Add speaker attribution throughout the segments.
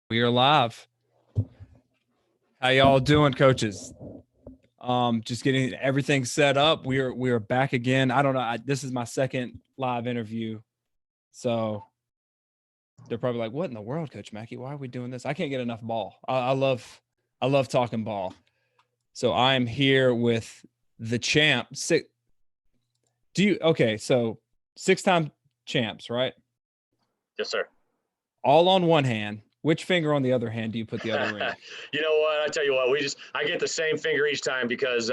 Speaker 1: We are live. How y'all doing, coaches? Just getting everything set up. We are back again. I don't know. This is my second live interview, so they're probably like, "What in the world, Coach McKie? Why are we doing this?" I can't get enough ball. I love talking ball. So I'm here with the champ. So 6-time champs, right?
Speaker 2: Yes, sir.
Speaker 1: All on one hand. Which finger on the other hand do you put the other ring?
Speaker 2: You know what? I tell you what, I get the same finger each time because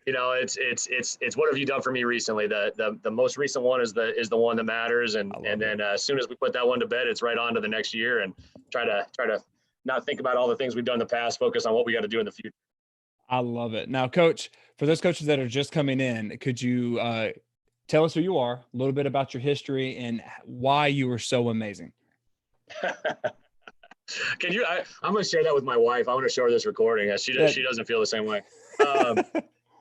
Speaker 2: it's what have you done for me recently? The most recent one is the one that matters, and then as soon as we put that one to bed, it's right on to the next year and try to not think about all the things we've done in the past, focus on what we got to do in the future.
Speaker 1: I love it. Now, Coach, for those coaches that are just coming in, could you tell us who you are, a little bit about your history, and why you were so amazing?
Speaker 2: Can you? I'm going to share that with my wife. I want to show her this recording. She doesn't feel the same way.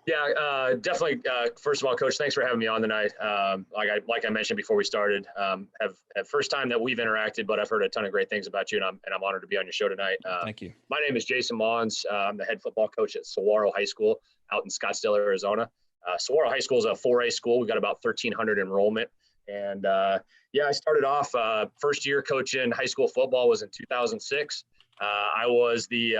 Speaker 2: Definitely. First of all, Coach, thanks for having me on tonight. Like I mentioned before we started, have first time that we've interacted, but I've heard a ton of great things about you, and I'm honored to be on your show tonight.
Speaker 1: Thank you.
Speaker 2: My name is Jason Mohns. I'm the head football coach at Saguaro High School out in Scottsdale, Arizona. Saguaro High School is a 4A school. We've got about 1,300 enrollment, and I started off first year coaching high school football was in 2006. I was the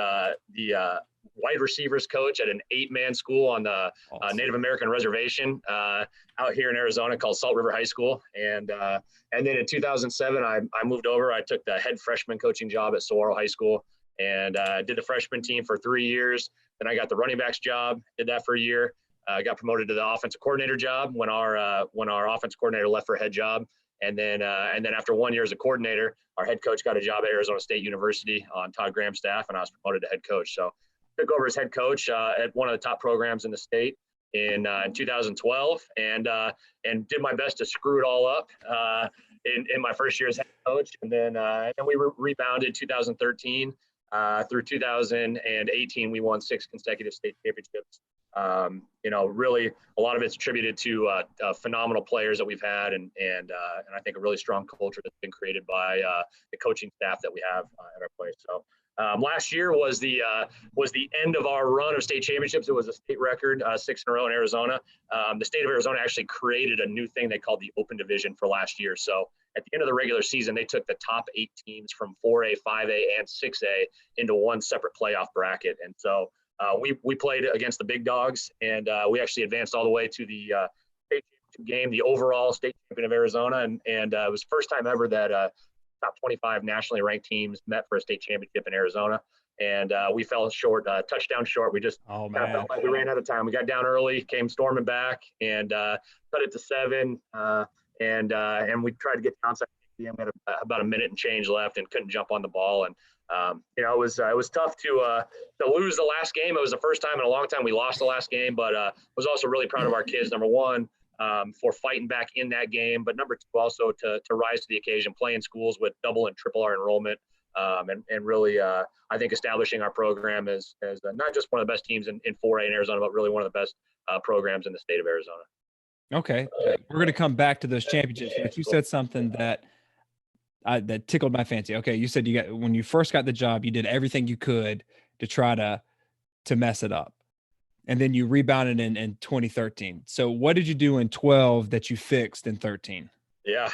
Speaker 2: wide receivers coach at an 8-man school on the Native American reservation out here in Arizona called Salt River High School. And then in 2007, I moved over. I took the head freshman coaching job at Saguaro High School and did the freshman team for 3 years. Then I got the running backs job, did that for a year. Got promoted to the offensive coordinator job when our offensive coordinator left for a head job. And then after 1 year as a coordinator, our head coach got a job at Arizona State University on Todd Graham's staff, and I was promoted to head coach. So took over as head coach at one of the top programs in the state in 2012, and did my best to screw it all up in my first year as head coach. And then we rebounded 2013 through 2018. We won 6 consecutive state championships. Really a lot of it's attributed to phenomenal players that we've had, and I think a really strong culture that's been created by the coaching staff that we have at our place. So last year was the end of our run of state championships. It was a state record, 6 in a row in Arizona. The state of Arizona actually created a new thing they called the Open Division for last year. So at the end of the regular season, they took the top 8 teams from 4A, 5A, and 6A into one separate playoff bracket, and so we played against the big dogs, and we actually advanced all the way to the state championship game, the overall state champion of Arizona, and it was the first time ever that top 25 nationally ranked teams met for a state championship in Arizona, and we fell short, touchdown short. We just felt like we ran out of time. We got down early, came storming back, and cut it to 7, and we tried to get to onside. We had about a minute and change left, and couldn't jump on the ball, and it was tough to lose the last game. It was the first time in a long time we lost the last game, but was also really proud of our kids. Number one, for fighting back in that game, but number two, also to rise to the occasion, playing schools with double and triple our enrollment, and really, I think establishing our program as not just one of the best teams in 4A in Arizona, but really one of the best programs in the state of Arizona.
Speaker 1: Okay, we're going to come back to those championships, but you said something that tickled my fancy. Okay, you said when you first got the job, you did everything you could to try to mess it up, and then you rebounded in 2013. So what did you do in 12 that you fixed in 13?
Speaker 2: Yeah,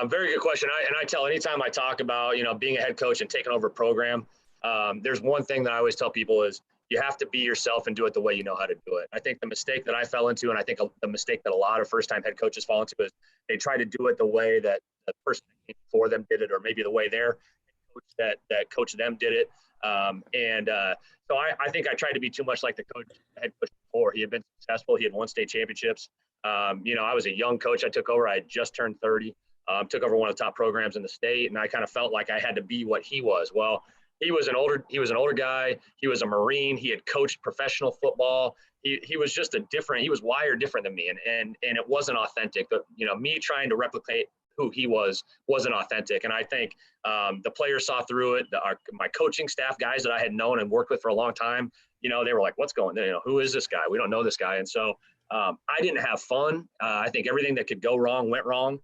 Speaker 2: very good question. I tell anytime I talk about being a head coach and taking over a program, there's one thing that I always tell people is you have to be yourself and do it the way you know how to do it. I think the mistake that I fell into, and I think the mistake that a lot of first-time head coaches fall into, is they try to do it the way that the person before them did it, or maybe the way their coach that coached them did it. So I think I tried to be too much like the head coach before. He had been successful. He had won state championships. I was a young coach. I took over. I had just turned 30. Took over one of the top programs in the state, and I kind of felt like I had to be what he was. Well, he was an older guy. He was a Marine. He had coached professional football. He was just he was wired different than me, and it wasn't authentic. But me trying to replicate who he wasn't authentic. And I think the players saw through it. My coaching staff, guys that I had known and worked with for a long time, they were like, "What's going on? Who is this guy? We don't know this guy." And so I didn't have fun. I think everything that could go wrong went wrong.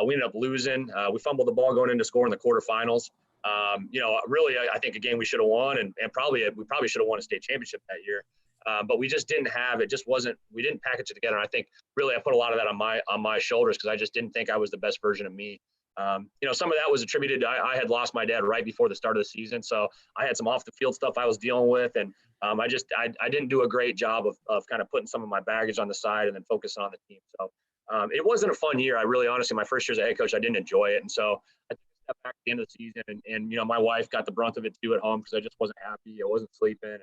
Speaker 2: We ended up losing. We fumbled the ball going into score in the quarterfinals. Really, I think a game we should have won, and we probably should have won a state championship that year. But we just didn't have it. Just wasn't. We didn't package it together. And I think really I put a lot of that on my shoulders because I just didn't think I was the best version of me. Some of that was attributed to I had lost my dad right before the start of the season, so I had some off the field stuff I was dealing with, and I didn't do a great job of kind of putting some of my baggage on the side and then focusing on the team. So it wasn't a fun year. I really honestly, my first year as a head coach, I didn't enjoy it, and so I took a step back at the end of the season, and my wife got the brunt of it too at home because I just wasn't happy. I wasn't sleeping, and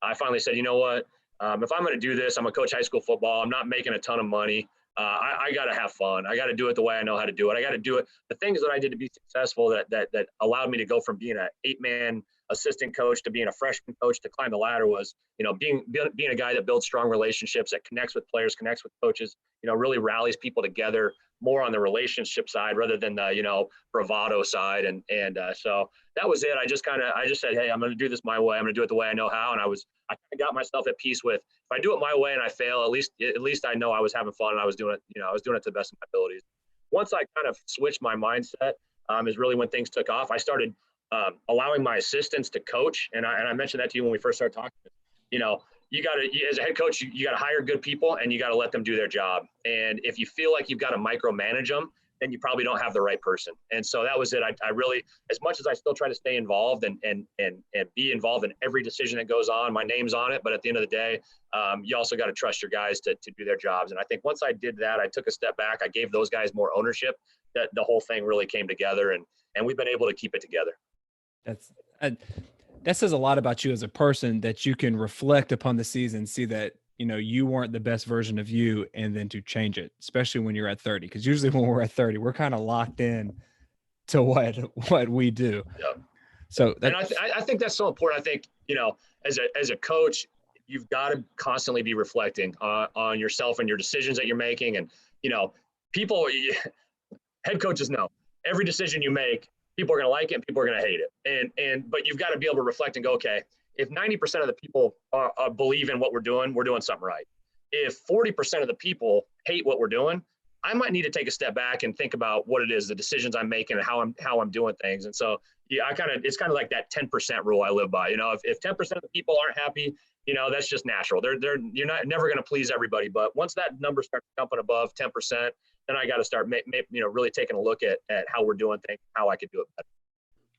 Speaker 2: I finally said, you know what? If I'm going to do this, I'm going to coach high school football. I'm not making a ton of money. I got to have fun. I got to do it the way I know how to do it. I got to do it. The things that I did to be successful that allowed me to go from being an 8-man assistant coach to being a freshman coach to climb the ladder was, being a guy that builds strong relationships, that connects with players, connects with coaches, really rallies people together more on the relationship side rather than the, bravado side. And so that was it. I just said, hey, I'm going to do this my way. I'm going to do it the way I know how. And I got myself at peace with, if I do it my way and I fail, at least I know I was having fun and I was doing it, I was doing it to the best of my abilities. Once I kind of switched my mindset, is really when things took off. I started allowing my assistants to coach. And I mentioned that to you when we first started talking. You got to, as a head coach, you got to hire good people and you got to let them do their job. And if you feel like you've got to micromanage them, then you probably don't have the right person. And so that was it. I really, as much as I still try to stay involved and be involved in every decision that goes on, my name's on it. But at the end of the day, you also got to trust your guys to do their jobs. And I think once I did that, I took a step back. I gave those guys more ownership. That the whole thing really came together, and we've been able to keep it together.
Speaker 1: That says a lot about you as a person, that you can reflect upon the season, see that, you weren't the best version of you, and then to change it, especially when you're at 30. Because usually when we're at 30, we're kind of locked in to what we do.
Speaker 2: Yeah.
Speaker 1: So
Speaker 2: and I think that's so important. I think, as a coach, you've got to constantly be reflecting on yourself and your decisions that you're making. And, people, head coaches know every decision you make, people are going to like it and people are going to hate it. But you've got to be able to reflect and go, okay, if 90% of the people believe in what we're doing something right. If 40% of the people hate what we're doing, I might need to take a step back and think about what it is, the decisions I'm making and how I'm doing things. And so, yeah, it's kind of like that 10% rule I live by. If 10% of the people aren't happy, that's just natural. You're never going to please everybody. But once that number starts jumping above 10%, then I got to start, really taking a look at how we're doing things, how I could do it better.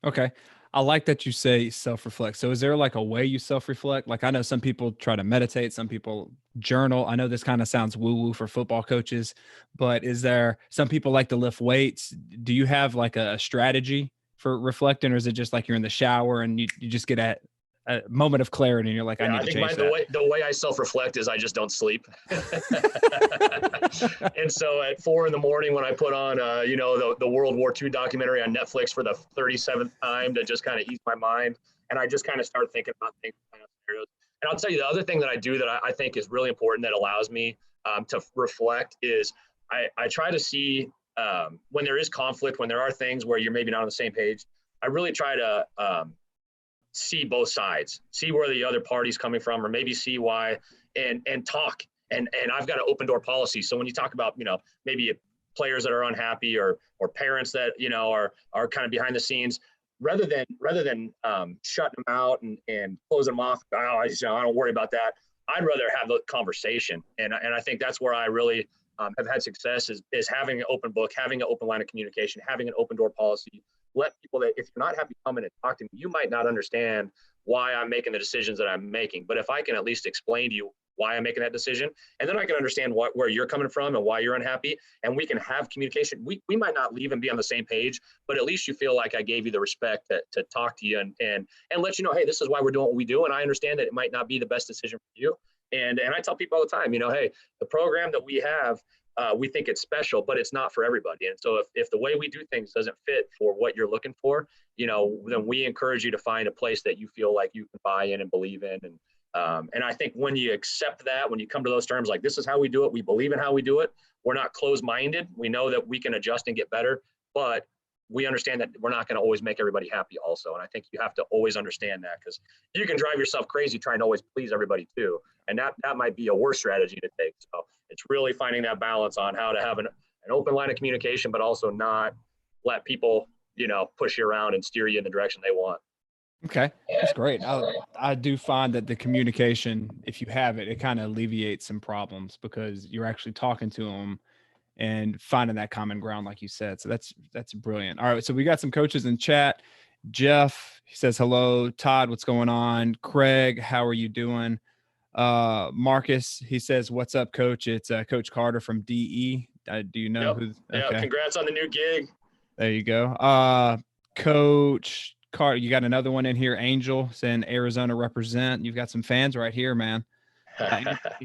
Speaker 1: Okay. I like that you say self-reflect. So is there like a way you self-reflect? Like I know some people try to meditate, some people journal. I know this kind of sounds woo-woo for football coaches, but is there some people like to lift weights? Do you have like a strategy for reflecting, or is it just like you're in the shower and you just get a moment of clarity and you're like, I need to change that?
Speaker 2: The way I self-reflect is I just don't sleep. And so at 4 a.m. when I put on, the World War II documentary on Netflix for the 37th time to just kind of ease my mind. And I just kind of start thinking about things. And I'll tell you the other thing that I do that I think is really important that allows me to reflect is I try to see when there is conflict, when there are things where you're maybe not on the same page, I really try to see both sides, see where the other party's coming from, or maybe see why, and talk. And I've got an open door policy. So when you talk about, maybe players that are unhappy or parents that, are kind of behind the scenes, rather than shutting them out and closing them off, I don't worry about that. I'd rather have the conversation. And I think that's where I really have had success is having an open book, having an open line of communication, having an open door policy. Let people that if you're not happy, come in and talk to me. You might not understand why I'm making the decisions that I'm making, but if I can at least explain to you why I'm making that decision, and then I can understand where you're coming from and why you're unhappy, and we can have communication. We might not leave and be on the same page, but at least you feel like I gave you the respect to talk to you and let you know, hey, this is why we're doing what we do, and I understand that it might not be the best decision for you. And I tell people all the time, hey, the program that we have, we think it's special, but it's not for everybody. And so if the way we do things doesn't fit for what you're looking for, then we encourage you to find a place that you feel like you can buy in and believe in. And I think when you accept that, when you come to those terms, like this is how we do it, we believe in how we do it, we're not closed-minded. We know that we can adjust and get better, but we understand that we're not going to always make everybody happy also. And I think you have to always understand that, because you can drive yourself crazy trying to always please everybody too. And that might be a worse strategy to take. So it's really finding that balance on how to have an open line of communication, but also not let people, push you around and steer you in the direction they want.
Speaker 1: Okay, that's great. I do find that the communication, if you have it, it kind of alleviates some problems because you're actually talking to them and finding that common ground, like you said. So that's brilliant. All right, so we got some coaches in chat. Jeff, he says hello. Todd, what's going on? Craig, how are you doing? Marcus, he says, what's up, coach? It's Coach Carter from DE. Do you know who?
Speaker 2: Okay. Yeah, congrats on the new gig.
Speaker 1: There you go. Coach Carter, you got another one in here. Angel saying Arizona represent. You've got some fans right here, man.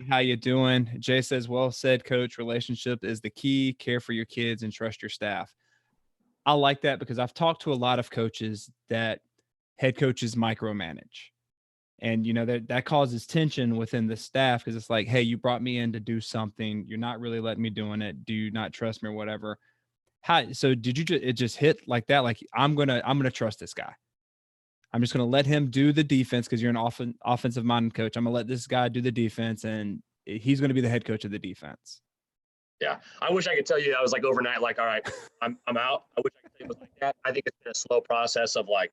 Speaker 1: How you doing? Jay says, well said, coach. Relationship is the key. Care for your kids and trust your staff. I like that because I've talked to a lot of coaches that head coaches micromanage. And, that causes tension within the staff because it's like, hey, you brought me in to do something. You're not really letting me doing it. Do you not trust me or whatever? So did you it just hit like that? Like, I'm going to trust this guy. I'm just going to let him do the defense because you're an offensive minded coach. I'm going to let this guy do the defense and he's going to be the head coach of the defense.
Speaker 2: Yeah. I wish I could tell you that was like overnight, like, all right, I'm out. I wish I could tell you it was like that. I think it's been a slow process of like,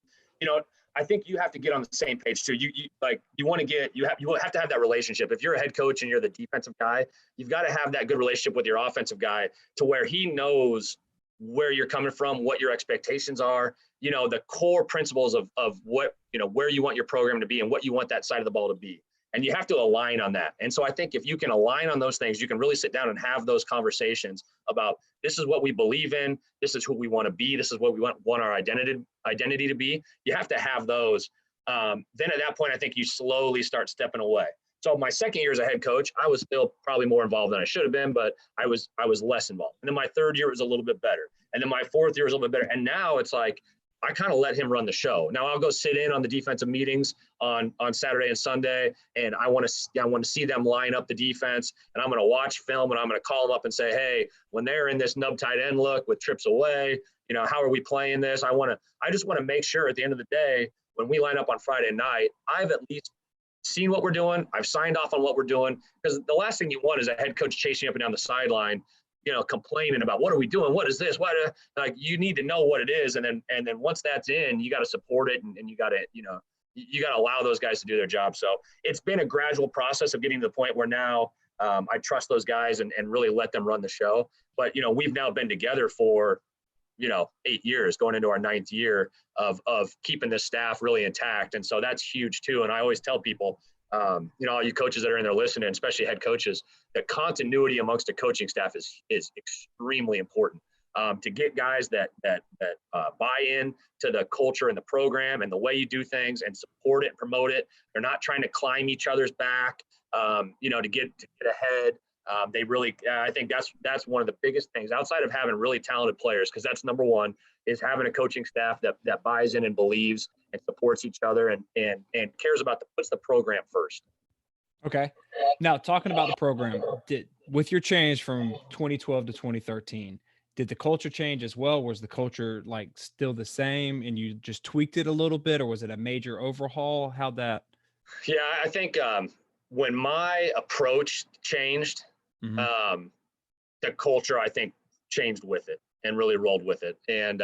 Speaker 2: I think you have to get on the same page too. You have to have that relationship. If you're a head coach and you're the defensive guy, you've got to have that good relationship with your offensive guy to where he knows where you're coming from, what your expectations are, the core principles of what, where you want your program to be and what you want that side of the ball to be. And you have to align on that. And so I think if you can align on those things, you can really sit down and have those conversations about this is what we believe in. This is who we want to be. This is what we want our identity to be. You have to have those. Then at that point, I think you slowly start stepping away. So my second year as a head coach, I was still probably more involved than I should have been, but I was less involved. And then my third year was a little bit better. And then my fourth year was a little bit better. And now it's like, I kind of let him run the show. Now I'll go sit in on the defensive meetings on Saturday and Sunday, and I want to see them line up the defense, and I'm going to watch film, and I'm going to call them up and say, hey, when they're in this nub tight end look with trips away, how are we playing this? I just want to make sure at the end of the day, when we line up on Friday night, I've at least seen what we're doing. I've signed off on what we're doing, because the last thing you want is a head coach chasing up and down the sideline, complaining about what are we doing? What is this? Like you need to know what it is. And then once that's in, you got to support it and you got to, you got to allow those guys to do their job. So it's been a gradual process of getting to the point where now I trust those guys and really let them run the show. But, we've now been together for, 8 years, going into our 9th year of keeping this staff really intact. And so that's huge too. And I always tell people, all you coaches that are in there listening, especially head coaches, that continuity amongst the coaching staff is extremely important to get guys that buy in to the culture and the program and the way you do things and support it and promote it. They're not trying to climb each other's back, to get ahead. They really, I think that's one of the biggest things outside of having really talented players, because that's number one, is having a coaching staff that buys in and believes and supports each other and cares about puts the program first.
Speaker 1: Okay. Now, talking about the program, with your change from 2012 to 2013, did the culture change as well? Was the culture like still the same and you just tweaked it a little bit, or was it a major overhaul? How'd that?
Speaker 2: Yeah, I think when my approach changed, the culture, I think, changed with it and really rolled with it. And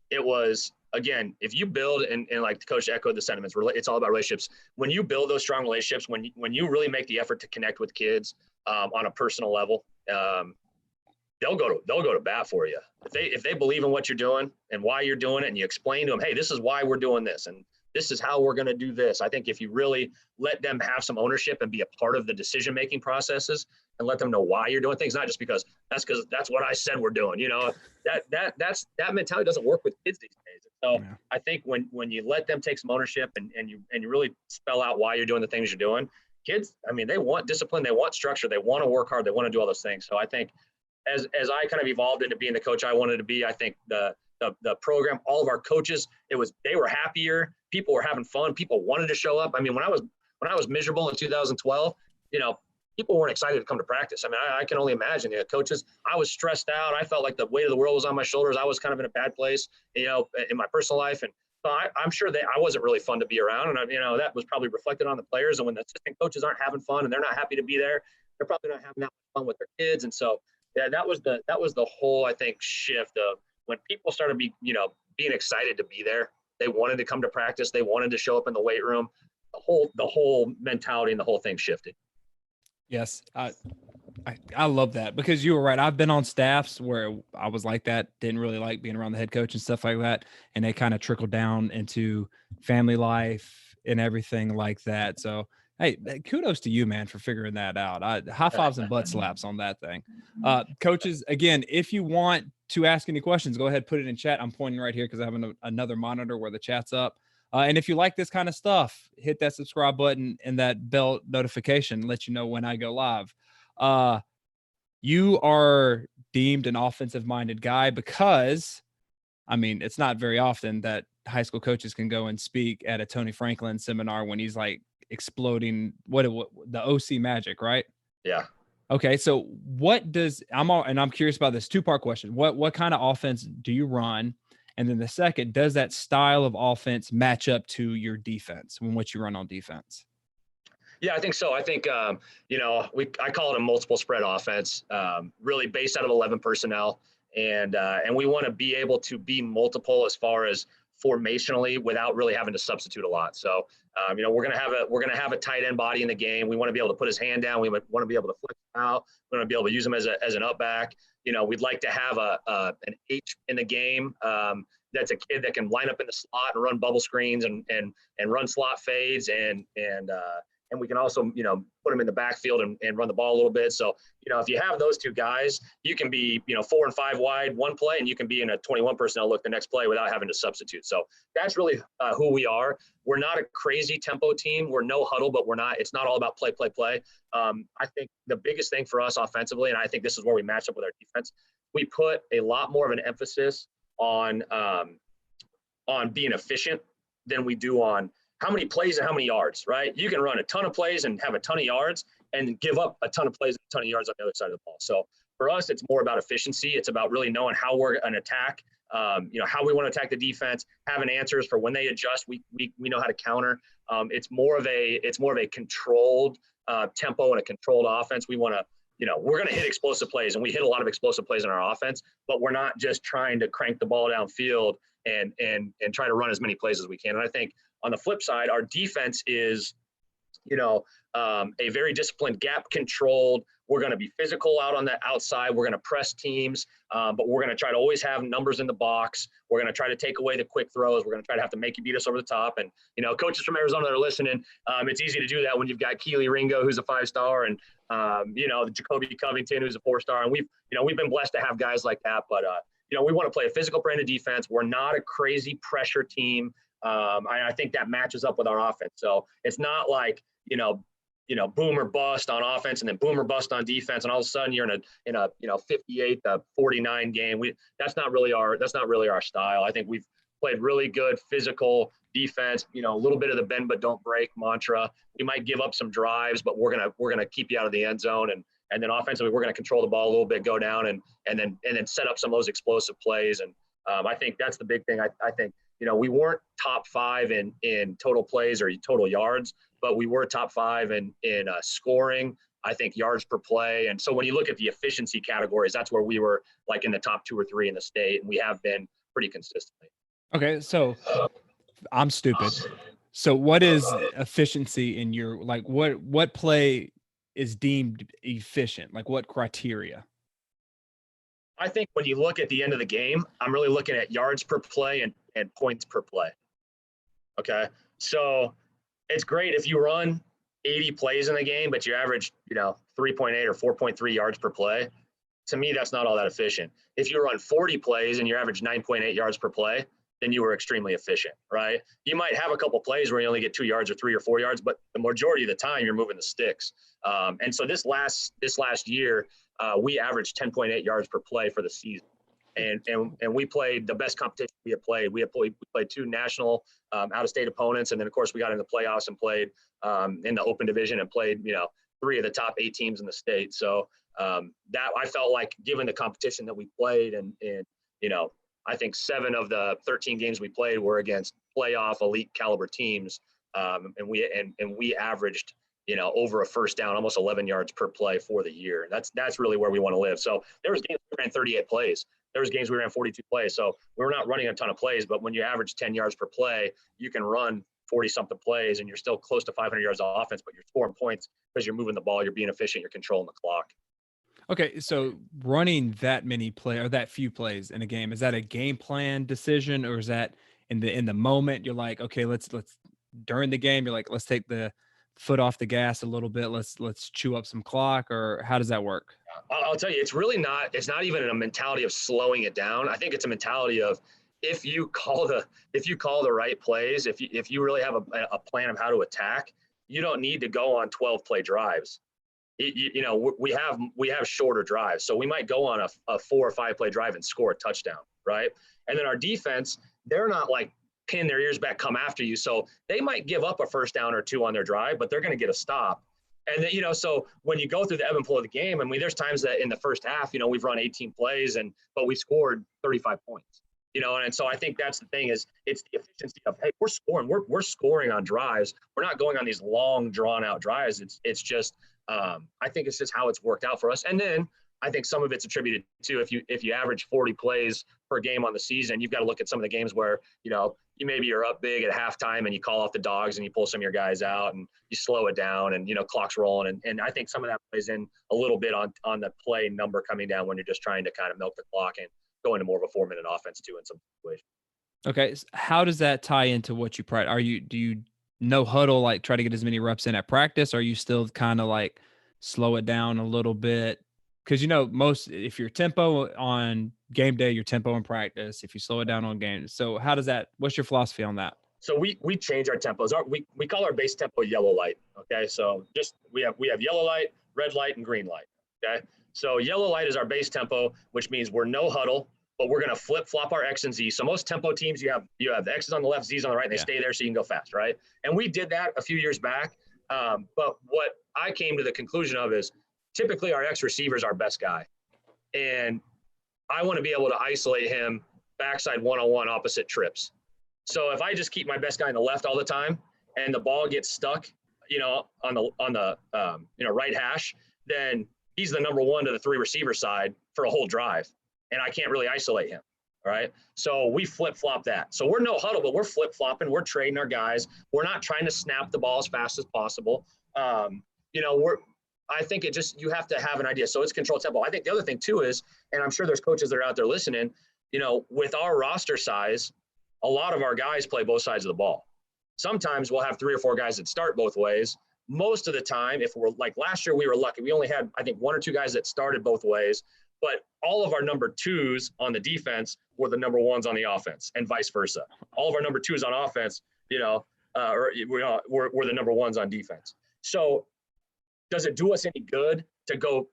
Speaker 2: it was, again, if you build, and like the coach echoed the sentiments, it's all about relationships. When you build those strong relationships, when you really make the effort to connect with kids on a personal level, they'll go to bat for you. If they believe in what you're doing and why you're doing it, and you explain to them, hey, this is why we're doing this, and this is how we're going to do this. I think if you really let them have some ownership and be a part of the decision-making processes and let them know why you're doing things, not just because that's what I said we're doing, that mentality doesn't work with kids these days. So yeah. I think when you let them take some ownership and you really spell out why you're doing the things you're doing, kids, I mean, they want discipline, they want structure, they want to work hard, they want to do all those things. So I think as I kind of evolved into being the coach I wanted to be, I think the program, all of our coaches, they were happier. People were having fun. People wanted to show up. I mean, when I was miserable in 2012, people weren't excited to come to practice. I mean, I can only imagine. Coaches, I was stressed out. I felt like the weight of the world was on my shoulders. I was kind of in a bad place, in my personal life. And so I'm sure that I wasn't really fun to be around. And that was probably reflected on the players. And when the assistant coaches aren't having fun and they're not happy to be there, they're probably not having that much fun with their kids. And so, yeah, that was the whole, I think, shift of when people started being excited to be there. They wanted to come to practice. They wanted to show up in the weight room. The whole mentality and the whole thing shifted.
Speaker 1: Yes. I love that, because you were right. I've been on staffs where I was like that, didn't really like being around the head coach and stuff like that. And they kind of trickled down into family life and everything like that. So, hey, kudos to you, man, for figuring that out. High fives and butt slaps on that thing. Coaches, again, if you want to ask any questions, go ahead, put it in chat. I'm pointing right here because I have another monitor where the chat's up. And if you like this kind of stuff, hit that subscribe button and that bell notification, let you know when I go live. You are deemed an offensive minded guy because, I mean, it's not very often that high school coaches can go and speak at a Tony Franklin seminar when he's like exploding what the OC magic, right?
Speaker 2: Yeah.
Speaker 1: Okay. So what does, I'm curious about this 2-part question. What kind of offense do you run? And then the second, does that style of offense match up to your defense when what you run on defense?
Speaker 2: Yeah, I think so. I think, I call it a multiple spread offense, really based out of 11 personnel. And we want to be able to be multiple as far as formationally without really having to substitute a lot. So, we're going to have a tight end body in the game. We want to be able to put his hand down. We want to be able to flip out. We want to be able to use him as an up back. We'd like to have an H in the game. That's a kid that can line up in the slot and run bubble screens and run slot fades and we can also, put them in the backfield and run the ball a little bit. So, if you have those two guys, you can be, 4 and 5 wide one play, and you can be in a 21 personnel look the next play without having to substitute. So that's really who we are. We're not a crazy tempo team. We're no huddle, but it's not all about play. I think the biggest thing for us offensively, and I think this is where we match up with our defense, we put a lot more of an emphasis on being efficient than we do on how many plays and how many yards, right? You can run a ton of plays and have a ton of yards and give up a ton of plays and a ton of yards on the other side of the ball. So for us, it's more about efficiency. It's about really knowing how we're going to attack, how we want to attack the defense, having answers for when they adjust. We know how to counter. It's more of a controlled tempo and a controlled offense. We want to, we're going to hit explosive plays, and we hit a lot of explosive plays in our offense, but we're not just trying to crank the ball downfield and try to run as many plays as we can. And I think on the flip side, our defense is, a very disciplined, gap controlled. We're going to be physical out on the outside. We're going to press teams, but we're going to try to always have numbers in the box. We're going to try to take away the quick throws. We're going to try to have to make you beat us over the top. And, coaches from Arizona that are listening, it's easy to do that when you've got Keely Ringo, who's a 5-star, and, Jacoby Covington, who's a 4-star. And we've been blessed to have guys like that. But, we want to play a physical brand of defense. We're not a crazy pressure team. I think that matches up with our offense. So it's not like, boom or bust on offense and then boom or bust on defense, and all of a sudden you're in a 58-49 game. That's not really our style. I think we've played really good physical defense. A little bit of the bend but don't break mantra. We might give up some drives, but we're gonna keep you out of the end zone, and then offensively we're gonna control the ball a little bit, go down and then set up some of those explosive plays. And I think that's the big thing. I think. We weren't top 5 in total plays or total yards, but we were top 5 in scoring, I think, yards per play. And so when you look at the efficiency categories, that's where we were like in the top 2 or 3 in the state, and we have been pretty consistently.
Speaker 1: Okay, so I'm stupid. So what is efficiency in your, like, what play is deemed efficient? Like, what criteria?
Speaker 2: I think when you look at the end of the game, I'm really looking at yards per play and points per play. Okay. So it's great if you run 80 plays in the game, but you average, 3.8 or 4.3 yards per play. To me, that's not all that efficient. If you run 40 plays and you average 9.8 yards per play, then you were extremely efficient, right? You might have a couple plays where you only get 2 yards or 3 or 4 yards, but the majority of the time you're moving the sticks. And so this last year, we averaged 10.8 yards per play for the season. And we played the best competition we had played. We played 2 national out-of-state opponents, and then of course we got in the playoffs and played in the open division and played 3 of the top 8 teams in the state. So that I felt like, given the competition that we played, and I think 7 of the 13 games we played were against playoff elite caliber teams, and we averaged over a first down, almost 11 yards per play for the year. That's really where we want to live. So there was games we ran 38 plays. There was games we ran 42 plays. So we're not running a ton of plays, but when you average 10 yards per play, you can run 40 something plays and you're still close to 500 yards of offense, but you're scoring points because you're moving the ball, you're being efficient, you're controlling the clock.
Speaker 1: Okay, so running that many play or that few plays in a game, is that a game plan decision, or is that in the moment you're like, okay, let's during the game you're like, let's take the foot off the gas a little bit, let's chew up some clock, or how does that work?
Speaker 2: I'll tell you, it's not even a mentality of slowing it down. I think it's a mentality of if you call the right plays, if you really have a plan of how to attack, you don't need to go on 12 play drives. We have shorter drives, so we might go on a 4 or 5 play drive and score a touchdown, right? And then our defense, they're not like pin their ears back, come after you, so they might give up a first down or two on their drive, but they're going to get a stop. And then, so when you go through the ebb and flow of the game, and there's times that in the first half, we've run 18 plays but we scored 35 points. And so I think that's the thing is it's the efficiency of, hey, we're scoring on drives. We're not going on these long drawn out drives. It's just I think it's just how it's worked out for us. And then I think some of it's attributed to if you average 40 plays per game on the season, you've got to look at some of the games where, you're up big at halftime and you call off the dogs and you pull some of your guys out and you slow it down and, clock's rolling. And I think some of that plays in a little bit on the play number coming down when you're just trying to kind of milk the clock and go into more of a 4-minute offense too in some situations.
Speaker 1: Okay, how does that tie into what you practice? Do you no huddle, like try to get as many reps in at practice? Or are you still kind of like slow it down a little bit? Because if your tempo on game day, your tempo in practice, if you slow it down on games. So what's your philosophy on that?
Speaker 2: So we change our tempos. We call our base tempo yellow light. Okay. So we have yellow light, red light, and green light. Okay. So yellow light is our base tempo, which means we're no huddle, but we're going to flip flop our X and Z. So most tempo teams, you have the X's on the left, Z's on the right, and they stay there so you can go fast, right? And we did that a few years back. But what I came to the conclusion of is typically our X receiver is our best guy. And I want to be able to isolate him backside one-on-one opposite trips. So if I just keep my best guy on the left all the time and the ball gets stuck, on the right hash, then he's the number one to the 3 receiver side for a whole drive. And I can't really isolate him. All right. So we flip-flop that. So we're no huddle, but we're flip-flopping. We're trading our guys. We're not trying to snap the ball as fast as possible. I think you have to have an idea. So it's controlled tempo. I think the other thing too is, and I'm sure there's coaches that are out there listening, with our roster size, a lot of our guys play both sides of the ball. Sometimes we'll have 3 or 4 guys that start both ways. Most of the time, if we're like last year, we were lucky. We only had, I think, 1 or 2 guys that started both ways, but all of our number 2s on the defense were the number 1s on the offense and vice versa. All of our number 2s on offense, were the number 1s on defense. So does it do us any good to go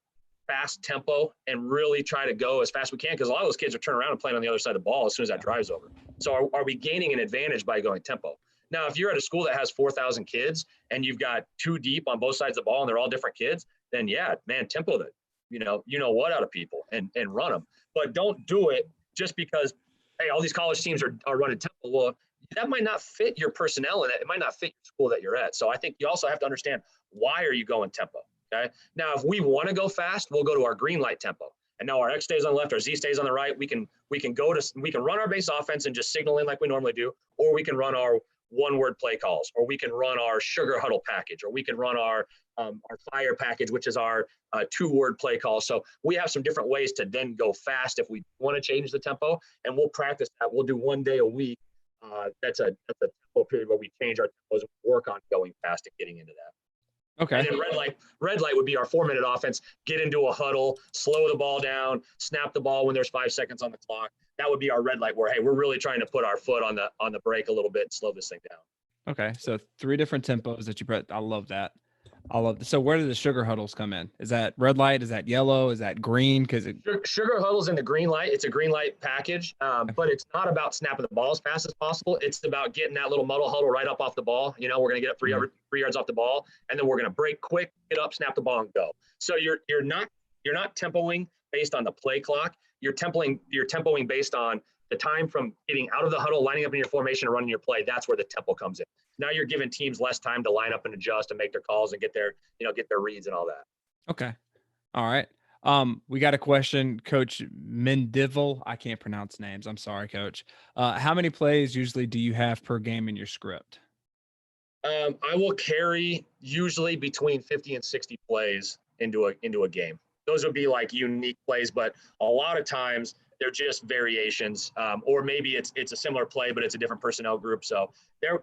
Speaker 2: fast tempo and really try to go as fast as we can? Because a lot of those kids are turning around and playing on the other side of the ball as soon as that drive's over. So are we gaining an advantage by going tempo? Now, if you're at a school that has 4,000 kids and you've got 2 deep on both sides of the ball and they're all different kids, then yeah, man, tempo that, what out of people and run them. But don't do it just because, hey, all these college teams are running tempo. Well, that might not fit your personnel and it might not fit your school that you're at. So I think you also have to understand, why are you going tempo? Okay. Now, if we want to go fast, we'll go to our green light tempo. And now our X stays on the left, our Z stays on the right. We can run our base offense and just signal in like we normally do, or we can run our one-word play calls, or we can run our sugar huddle package, or we can run our fire package, which is our 2-word play call. So we have some different ways to then go fast if we want to change the tempo, and we'll practice that. We'll do 1 day a week. That's a tempo period where we change our tempos and work on going fast and getting into that.
Speaker 1: Okay.
Speaker 2: And then red light would be our 4-minute offense. Get into a huddle, slow the ball down, snap the ball when there's 5 seconds on the clock. That would be our red light where, hey, we're really trying to put our foot on the brake a little bit and slow this thing down.
Speaker 1: Okay. So 3 different tempos that you put. I love that. So where do the sugar huddles come in? Is that red light? Is that yellow? Is that green?
Speaker 2: Sugar huddles in the green light. It's a green light package, but it's not about snapping the ball as fast as possible. It's about getting that little muddle huddle right up off the ball. We're going to get up 3 yards off the ball, and then we're going to break quick, get up, snap the ball, and go. So you're not tempoing based on the play clock. You're tempoing based on the time from getting out of the huddle, lining up in your formation, and running your play. That's where the tempo comes in. Now you're giving teams less time to line up and adjust and make their calls and get their reads and all that.
Speaker 1: Okay. All right. We got a question, Coach Mendivel. I can't pronounce names. I'm sorry, Coach. How many plays usually do you have per game in your script?
Speaker 2: I will carry usually between 50 and 60 plays into a game. Those would be like unique plays, but a lot of times they're just variations, or maybe it's a similar play, but it's a different personnel group. So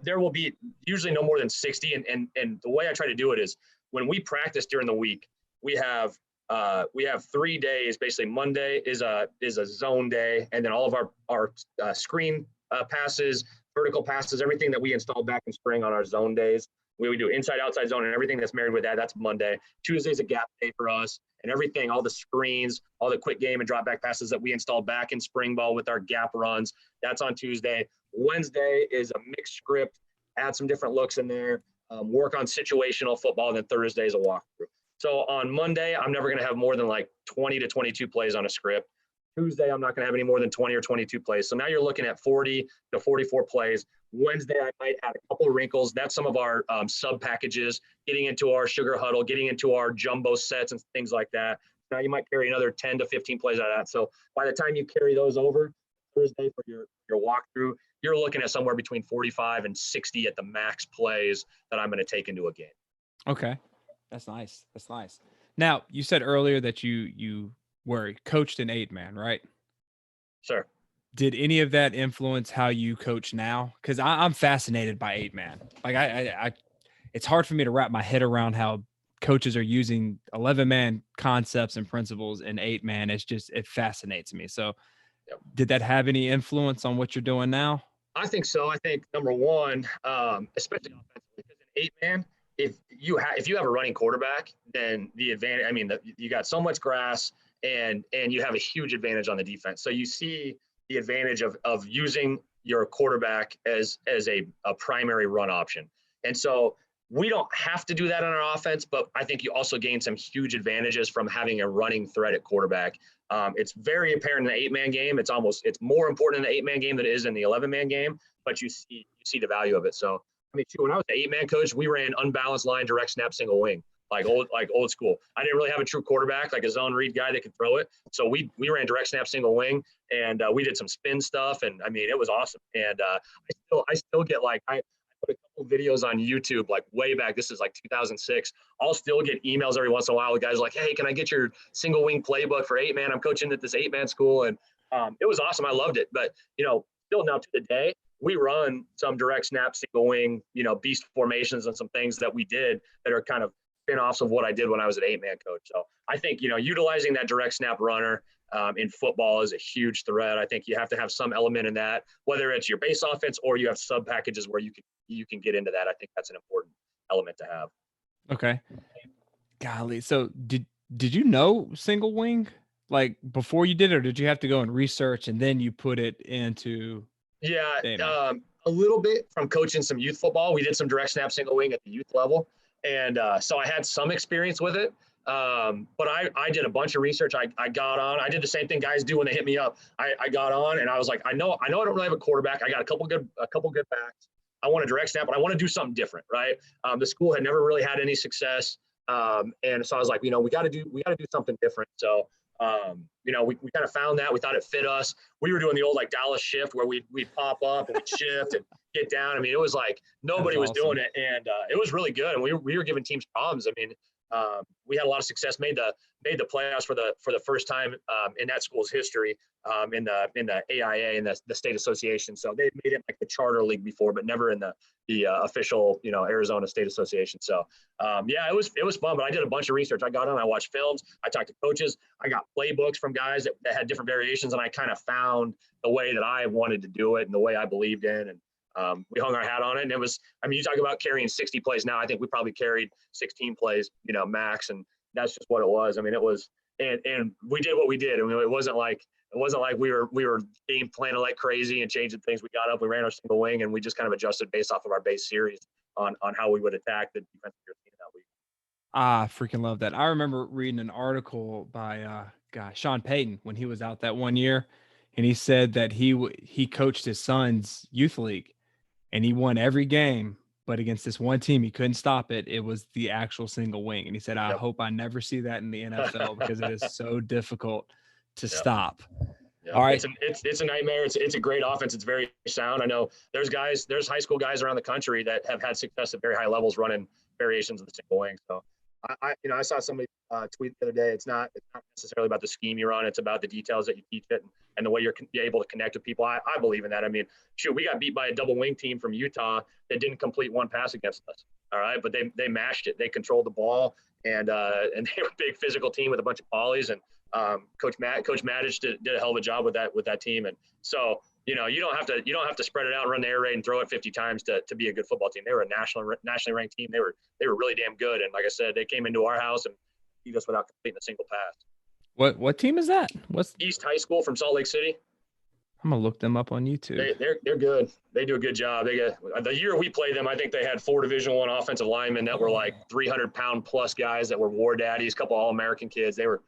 Speaker 2: there will be usually no more than 60. And the way I try to do it is when we practice during the week, we have 3 days. Basically, Monday is a zone day, and then all of our screen passes, vertical passes, everything that we installed back in spring on our zone days. We do inside, outside zone, and everything that's married with that. That's Monday. Tuesday's a gap day for us, and everything, all the screens, all the quick game and drop back passes that we installed back in spring ball with our gap runs. That's on Tuesday. Wednesday is a mixed script. Add some different looks in there. Work on situational football, and then Thursday is a walkthrough. So on Monday, I'm never going to have more than like 20 to 22 plays on a script. Tuesday, I'm not going to have any more than 20 or 22 plays. So now you're looking at 40 to 44 plays. Wednesday, I might add a couple of wrinkles. That's some of our sub packages, getting into our sugar huddle, getting into our jumbo sets and things like that. Now you might carry another 10 to 15 plays out of that. So by the time you carry those over Thursday for your walkthrough, you're looking at somewhere between 45 and 60 at the max plays that I'm going to take into a game.
Speaker 1: Okay. That's nice. That's nice. Now, you said earlier that you were coached in 8-man, right?
Speaker 2: Sure.
Speaker 1: Did any of that influence how you coach now? Because I'm fascinated by 8-man. Like I, it's hard for me to wrap my head around how coaches are using 11-man concepts and principles in 8-man. It fascinates me. So,
Speaker 2: Yep.
Speaker 1: Did that have any influence on what you're doing now?
Speaker 2: I think so. I think number one, especially offensively, because in 8-man, if you have a running quarterback, then the advantage. I mean, you got so much grass, and you have a huge advantage on the defense. So you see the advantage of using your quarterback as a primary run option. And so we don't have to do that on our offense, but I think you also gain some huge advantages from having a running threat at quarterback. It's very apparent in the 8-man game. It's more important in the 8-man game than it is in the 11-man game, but you see the value of it. So, I mean, when I was an 8-man coach, we ran unbalanced line, direct snap, single wing, like old school. I didn't really have a true quarterback, like a zone read guy that could throw it. So we ran direct snap, single wing, and we did some spin stuff. And I mean, it was awesome. And I still get I put a couple videos on YouTube, like way back. This is like 2006. I'll still get emails every once in a while with guys like, "Hey, can I get your single wing playbook for 8-man? I'm coaching at this 8-man school," and it was awesome. I loved it. But still now to the day, we run some direct snap, single wing, beast formations and some things that we did that are kind of spin-offs of what I did when I was an 8-man coach. So I think utilizing that direct snap runner in football is a huge threat. I think you have to have some element in that, whether it's your base offense or you have sub packages where you can get into that. I think that's an important element to have.
Speaker 1: Okay. Golly. So did you know single wing like before you did it, or did you have to go and research and then you put it into?
Speaker 2: Yeah, a little bit from coaching some youth football. We did some direct snap single wing at the youth level, and so I had some experience with it. But I did a bunch of research. I got on. I did the same thing guys do when they hit me up. I got on and I was like, I know I don't really have a quarterback. I got a couple good backs. I want a direct snap, but I want to do something different, right? The school had never really had any success, and so I was like, we got to do something different. So we kind of found that. We thought it fit us. We were doing the old like Dallas shift where we'd pop up and we'd shift and get down. I mean, it was like nobody was doing it, and it was really good. And we were giving teams problems. I mean, we had a lot of success. Made the playoffs for the first time in that school's history in the AIA and the state association. So they made it like the charter league before, but never in the official Arizona State Association. So yeah, it was fun. But I did a bunch of research. I got on. I watched films. I talked to coaches. I got playbooks from guys that had different variations, and I kind of found the way that I wanted to do it and the way I believed in. And we hung our hat on it, and it was, I mean, you talk about carrying 60 plays now. I think we probably carried 16 plays, max, and that's just what it was. I mean, it was, and we did what we did. I mean, it wasn't like we were game planning like crazy and changing things. We got up, we ran our single wing, and we just kind of adjusted based off of our base series on how we would attack the defensive team that week.
Speaker 1: I freaking love that. I remember reading an article by Sean Payton when he was out that one year, and he said that he coached his son's youth league, and he won every game but against this one team, he couldn't stop it. It was the actual single wing. And he said, I hope I never see that in the NFL because it is so difficult to stop.
Speaker 2: Yeah.
Speaker 1: All right.
Speaker 2: It's a nightmare. It's a great offense. It's very sound. I know there's high school guys around the country that have had success at very high levels running variations of the single wing. So I saw somebody tweet the other day. It's not necessarily about the scheme you run. It's about the details that you teach it and the way you're able to connect with people. I believe in that. I mean, shoot, we got beat by a double wing team from Utah that didn't complete one pass against us. All right, but they mashed it. They controlled the ball, and they were a big physical team with a bunch of polys. And Coach Maddich did a hell of a job with that team. And so you don't have to spread it out and run the air raid and throw it 50 times to be a good football team. They were a nationally ranked team. They were really damn good. And like I said, they came into our house and beat us without completing a single pass.
Speaker 1: What team is that? What's
Speaker 2: East High School from Salt Lake City?
Speaker 1: I'm gonna look them up on YouTube.
Speaker 2: They're good. They do a good job. The year we played them, I think they had 4 Division I offensive linemen that were like 300-pound plus guys that were war daddies, a couple All-American kids. They were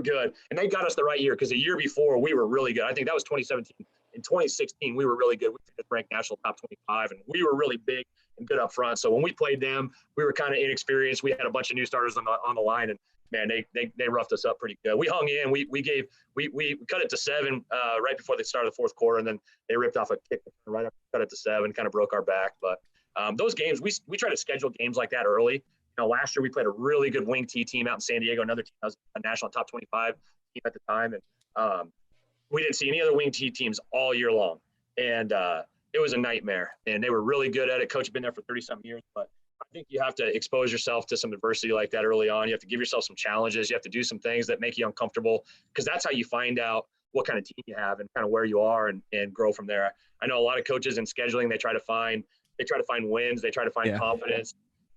Speaker 2: good, and they got us the right year because the year before we were really good. I think that was 2017. In 2016, we were really good. We finished ranked national top 25, and we were really big and good up front. So when we played them, we were kind of inexperienced. We had a bunch of new starters on the line, and man, they roughed us up pretty good. We hung in. We cut it to 7 right before the start of the fourth quarter, and then they ripped off a kick right after cut it to 7, kind of broke our back. But those games, we try to schedule games like that early. Last year we played a really good wing T team out in San Diego, another team that was a national top 25 team at the time, and we didn't see any other wing T teams all year long, and it was a nightmare. And they were really good at it. Coach had been there for 30-something years, but I think you have to expose yourself to some adversity like that early on. You have to give yourself some challenges. You have to do some things that make you uncomfortable, because that's how you find out what kind of team you have and kind of where you are and grow from there. I know a lot of coaches in scheduling, they try to find wins. They try to find confidence.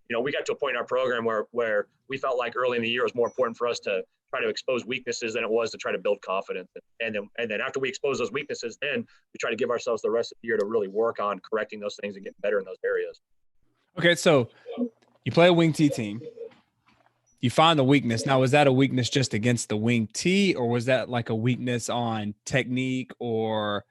Speaker 2: We got to a point in our program where we felt like early in the year it was more important for us to try to expose weaknesses than it was to try to build confidence. And then after we expose those weaknesses, then we try to give ourselves the rest of the year to really work on correcting those things and getting better in those areas.
Speaker 1: Okay, so you play a wing T team. You find the weakness. Now, was that a weakness just against the wing T, or was that like a weakness on technique or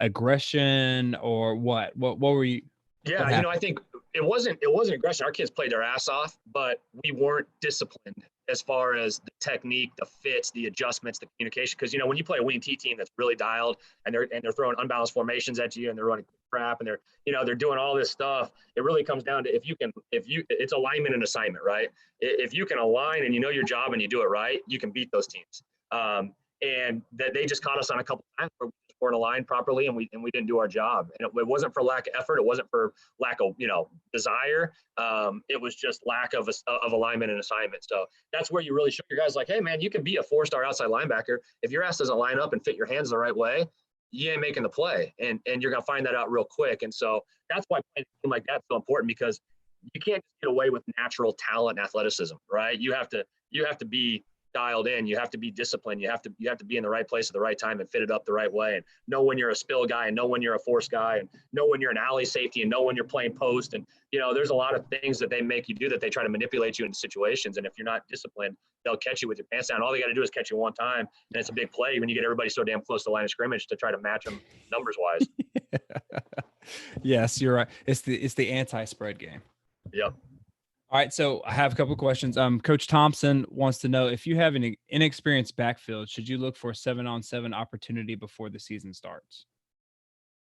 Speaker 1: aggression, or what? What were you?
Speaker 2: Yeah, I think it wasn't aggression. Our kids played their ass off, but we weren't disciplined as far as the technique, the fits, the adjustments, the communication. Because when you play a wing T team that's really dialed and they're throwing unbalanced formations at you and they're running crap and they're doing all this stuff, it really comes down to it's alignment and assignment, right? If you can align and you know your job and you do it right, you can beat those teams. And that they just caught us on a couple times where we weren't aligned properly and we didn't do our job. And it wasn't for lack of effort. It wasn't for lack of desire. It was just lack of alignment and assignment. So that's where you really show your guys like, hey man, you can be a 4-star outside linebacker. If your ass doesn't line up and fit your hands the right way, you ain't making the play. And you're gonna find that out real quick. And so that's why playing a team like that's so important, because you can't just get away with natural talent and athleticism, right? You have to be dialed in. You have to be disciplined. You have to be in the right place at the right time and fit it up the right way, and know when you're a spill guy and know when you're a force guy and know when you're an alley safety and know when you're playing post. And there's a lot of things that they make you do that they try to manipulate you into situations. And if you're not disciplined, they'll catch you with your pants down. All they got to do is catch you one time, and it's a big play when you get everybody so damn close to the line of scrimmage to try to match them numbers wise.
Speaker 1: Yes, you're right. It's the anti-spread game.
Speaker 2: Yep.
Speaker 1: All right, so I have a couple of questions. Coach Thompson wants to know, if you have an inexperienced backfield, should you look for a 7-on-7 opportunity before the season starts?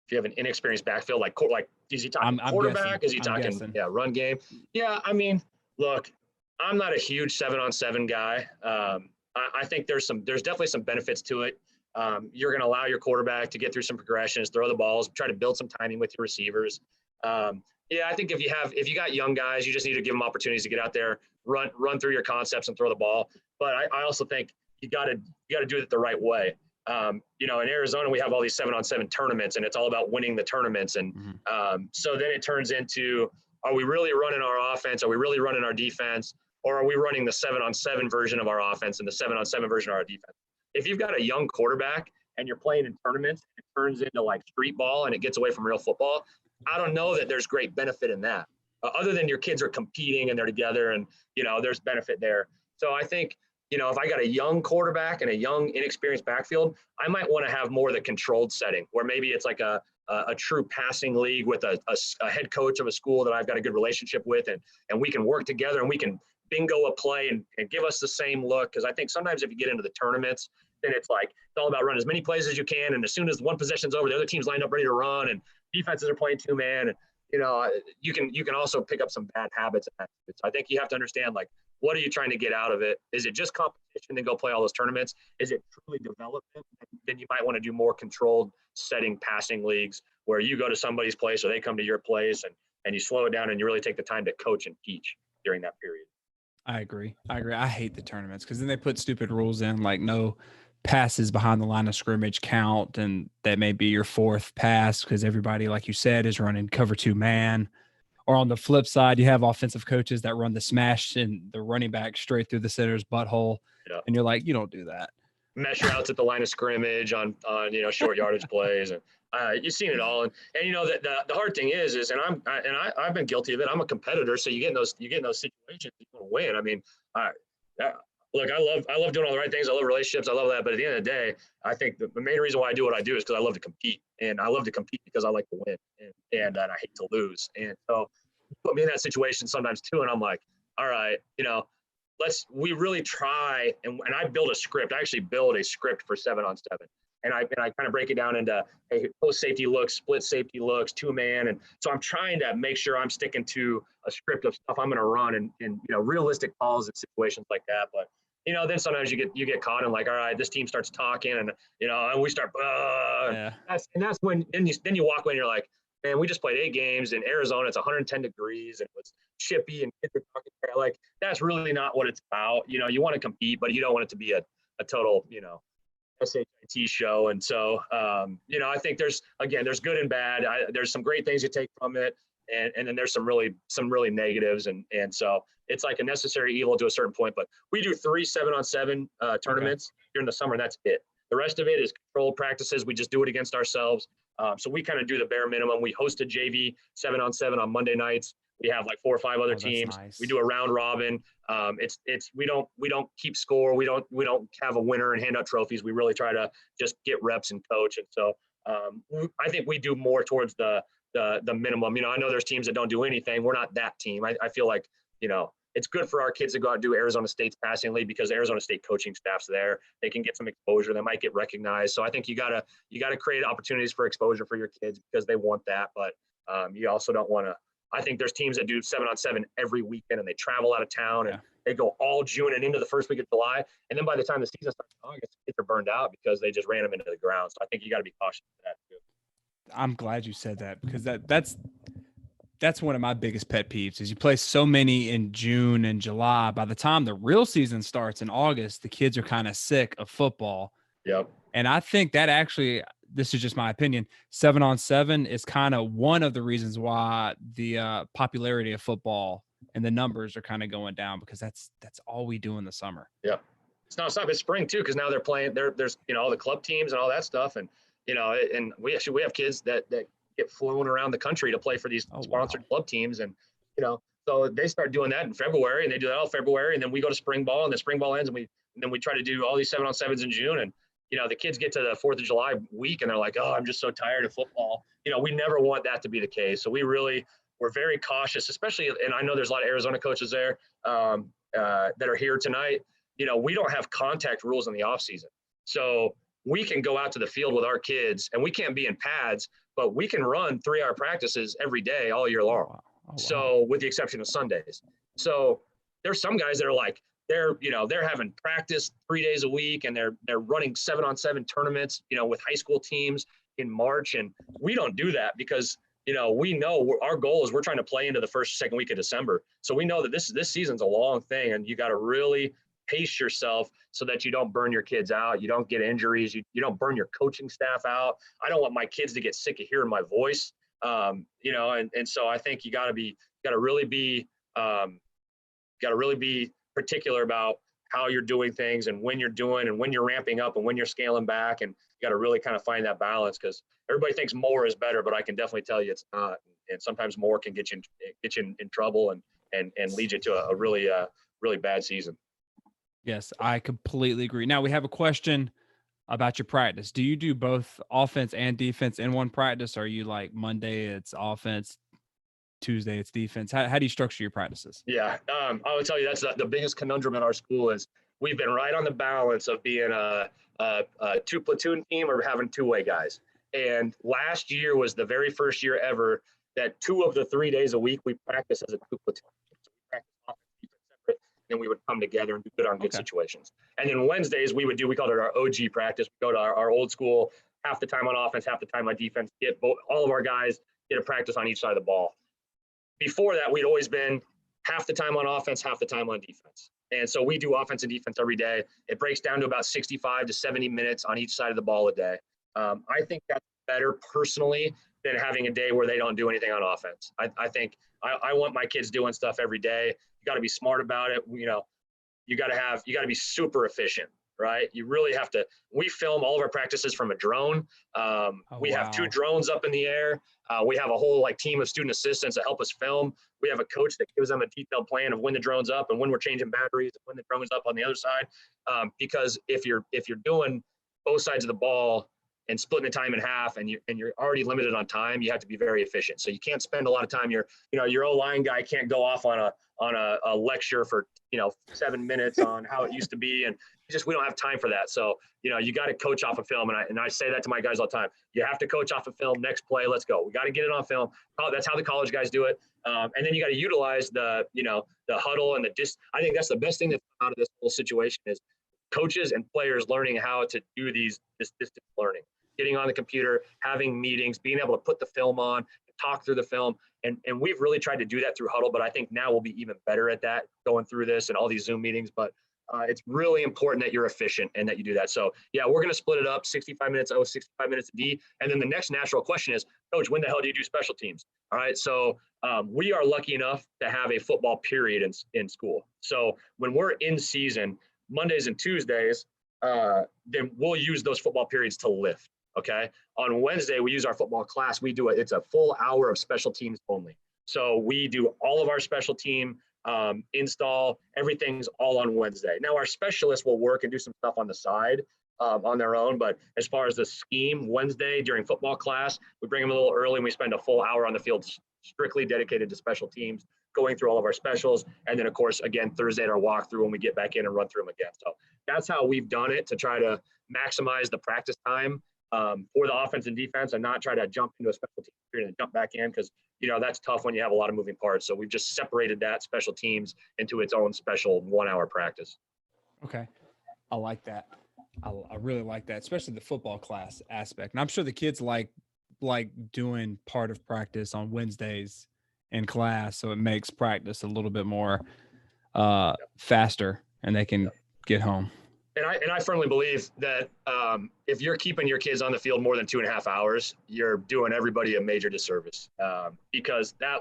Speaker 2: If you have an inexperienced backfield, like is he talking quarterback? Is he talking run game? Yeah, I mean, look, I'm not a huge 7-on-7 guy. I think there's definitely some benefits to it. You're going to allow your quarterback to get through some progressions, throw the balls, try to build some timing with your receivers. Yeah, I think if you got young guys, you just need to give them opportunities to get out there, run through your concepts and throw the ball. But I also think you got to do it the right way. In Arizona, we have all these 7-on-7 tournaments, and it's all about winning the tournaments. And so then it turns into, are we really running our offense? Are we really running our defense? Or are we running the 7-on-7 version of our offense and the 7-on-7 version of our defense? If you've got a young quarterback and you're playing in tournaments, it turns into like street ball and it gets away from real football. I don't know that there's great benefit in that, other than your kids are competing and they're together and, there's benefit there. So I think, if I got a young quarterback and a young inexperienced backfield, I might want to have more of the controlled setting where maybe it's like a a true passing league with a head coach of a school that I've got a good relationship with, and we can work together and we can bingo a play and give us the same look. Because I think sometimes if you get into the tournaments, then it's like it's all about running as many plays as you can, and as soon as one possession's over, the other team's lined up ready to run, and defenses are playing two man, and you can also pick up some bad habits. So I think you have to understand, like, what are you trying to get out of it? Is it just competition and go play all those tournaments? Is it truly development? Then you might want to do more controlled setting passing leagues where you go to somebody's place or they come to your place, and you slow it down and you really take the time to coach and teach during that period.
Speaker 1: I agree. I hate the tournaments because then they put stupid rules in, like no passes behind the line of scrimmage count, and that may be your fourth pass because everybody, like you said, is running cover 2 man. Or on the flip side, you have offensive coaches that run the smash and the running back straight through the center's butthole, and you're like, you don't do that.
Speaker 2: Mesh routes at the line of scrimmage on short yardage plays, and you've seen it all. And the hard thing is I've been guilty of it. I'm a competitor, so you get in those situations, you want to win. I mean, look, I love doing all the right things. I love relationships. I love that. But at the end of the day, I think the main reason why I do what I do is because I love to compete, and I love to compete because I like to win, and I hate to lose. And so you put me in that situation sometimes too, and I'm like, all right, we really try, and I build a script. I actually build a script for 7-on-7, and I kind of break it down into post safety looks, split safety looks, 2-man, and so I'm trying to make sure I'm sticking to a script of stuff I'm going to run, and realistic calls in situations like that. But then sometimes you get caught in, like, all right, this team starts talking, and and we start, that's when then you walk away and you're like, man, we just played 8 games in Arizona. It's 110 degrees and it was chippy and kids are talking. Like, that's really not what it's about. You want to compete, but you don't want it to be a total, SHIT show. And so, I think there's good and bad. There's some great things you take from it. And then there's some really negatives. And so it's like a necessary evil to a certain point, but we do 3 7-on-7 tournaments during the summer. And that's it. The rest of it is controlled practices. We just do it against ourselves. So we kind of do the bare minimum. We host a JV 7-on-7 on Monday nights. We have like 4 or 5 other teams. Nice. We do a round robin. We don't keep score. We don't have a winner and hand out trophies. We really try to just get reps and coach. And so I think we do more towards the minimum. I know there's teams that don't do anything. We're not that team. I feel like, it's good for our kids to go out and do Arizona State's passing league because Arizona State coaching staff's there. They can get some exposure. They might get recognized. So I think you gotta create opportunities for exposure for your kids because they want that. But you also don't want to. I think there's teams that do 7-on-7 every weekend and they travel out of town and they go all June and into the first week of July. And then by the time the season starts in August, kids are burned out because they just ran them into the ground. So I think you got to be cautious of that too.
Speaker 1: I'm glad you said that because that's one of my biggest pet peeves is you play so many in June and July. By the time the real season starts in August, the kids are kind of sick of football.
Speaker 2: Yep.
Speaker 1: And I think that actually, this is just my opinion, 7-on-7 is kind of one of the reasons why the popularity of football and the numbers are kind of going down because that's all we do in the summer.
Speaker 2: Yeah. It's not spring too, because now they're playing there's all the club teams and all that stuff. And and we have kids that get flown around the country to play for these sponsored club teams. And, so they start doing that in February and they do that all February. And then we go to spring ball and the spring ball ends and then we try to do all these 7-on-7s in June. And, the kids get to the 4th of July week and they're like, oh, I'm just so tired of football. We never want that to be the case. So we're very cautious, especially, and I know there's a lot of Arizona coaches there that are here tonight. We don't have contact rules in the off season. So we can go out to the field with our kids and we can't be in pads, but we can run 3-hour practices every day, all year long. Oh, wow. So with the exception of Sundays. So there's some guys that are like, they're having practice 3 days a week and they're running 7-on-7 tournaments, with high school teams in March. And we don't do that because, we know our goal is we're trying to play into the first, second week of December. So we know that this season's a long thing and you got to really pace yourself so that you don't burn your kids out. You don't get injuries. You don't burn your coaching staff out. I don't want my kids to get sick of hearing my voice. And so I think you got to really be particular about how you're doing things and when you're doing and when you're ramping up and when you're scaling back. And you got to really kind of find that balance because everybody thinks more is better, but I can definitely tell you it's not. And sometimes more can get you in trouble and lead you to a really bad season.
Speaker 1: Yes, I completely agree. Now we have a question about your practice. Do you do both offense and defense in one practice? Or are you like Monday it's offense, Tuesday it's defense? How do you structure your practices?
Speaker 2: Yeah, I would tell you that's the biggest conundrum in our school is we've been right on the balance of being a two platoon team or having two-way guys. And last year was the very first year ever that 2 of the 3 days a week we practice as a two platoon. So we practice offense, defense separate, then we would come together and do good on good
Speaker 1: Okay.
Speaker 2: situations. And then Wednesdays we called it our OG practice. We go to our old school, half the time on offense, half the time on defense. Get all of our guys get a practice on each side of the ball. Before that, we'd always been half the time on offense, half the time on defense. And so we do offense and defense every day. It breaks down to about 65 to 70 minutes on each side of the ball a day. I think that's better personally than having a day where they don't do anything on offense. I think I want my kids doing stuff every day. You got to be smart about it. You got to be super efficient, right? You really have to. We film all of our practices from a drone. We have 2 drones up in the air. We have a whole team of student assistants that help us film. We have a coach that gives them a detailed plan of when the drone's up and when we're changing batteries and when the drone's up on the other side. Because if you're doing both sides of the ball and splitting the time in half and you're already limited on time, you have to be very efficient. So you can't spend a lot of time. Your O-line guy can't go off on a lecture for 7 minutes on how it used to be, and we don't have time for that. So you got to coach off of film, and I say that to my guys all the time. You have to coach off of film. Next play, let's go. We got to get it on film. That's how the college guys do it. And then you got to utilize the huddle and I think that's the best thing that's come out of this whole situation is coaches and players learning how to do this distance learning, getting on the computer, having meetings, being able to put the film on, talk through the film. And we've really tried to do that through huddle, but I think now we'll be even better at that going through this and all these Zoom meetings. But it's really important that you're efficient and that you do that. So yeah, we're going to split it up 65 minutes O, 65 minutes D. And then the next natural question is, Coach, when the hell do you do special teams? All right. So we are lucky enough to have a football period in school. So when we're in season, Mondays and Tuesdays, then we'll use those football periods to lift. Okay. On Wednesday, we use our football class. It's a full hour of special teams only. So we do all of our special team install, everything's all on Wednesday. Now our specialists will work and do some stuff on the side on their own. But as far as the scheme, Wednesday during football class, we bring them a little early and we spend a full hour on the field strictly dedicated to special teams, going through all of our specials. And then of course, again, Thursday at our walkthrough when we get back in and run through them again. So that's how we've done it to try to maximize the practice time for the offense and defense and not try to jump into a special team period and jump back in because, that's tough when you have a lot of moving parts. So we've just separated that special teams into its own special 1 hour practice.
Speaker 1: Okay. I like that. I really like that, especially the football class aspect. And I'm sure the kids like doing part of practice on Wednesdays in class. So it makes practice a little bit more faster and they can get home.
Speaker 2: And I firmly believe that if you're keeping your kids on the field more than 2.5 hours, you're doing everybody a major disservice because that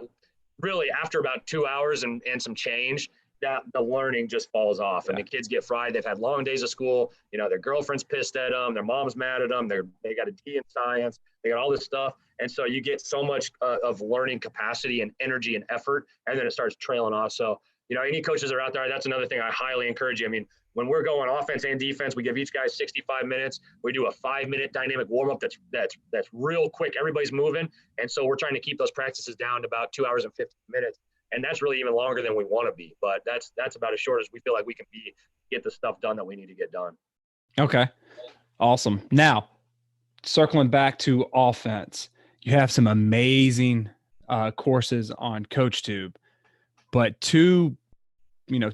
Speaker 2: really after about 2 hours and some change, that the learning just falls off and the kids get fried. They've had long days of school. Their girlfriend's pissed at them. Their mom's mad at them. They got a D in science. They got all this stuff. And so you get so much of learning capacity and energy and effort, and then it starts trailing off. So, any coaches that are out there, that's another thing I highly encourage you. I mean, when we're going offense and defense, we give each guy 65 minutes. We do a 5-minute dynamic warm-up that's real quick. Everybody's moving. And so we're trying to keep those practices down to about 2 hours and 15 minutes. And that's really even longer than we want to be. But that's about as short as we feel like we can get the stuff done that we need to get done.
Speaker 1: Okay. Awesome. Now, circling back to offense, you have some amazing courses on CoachTube, but two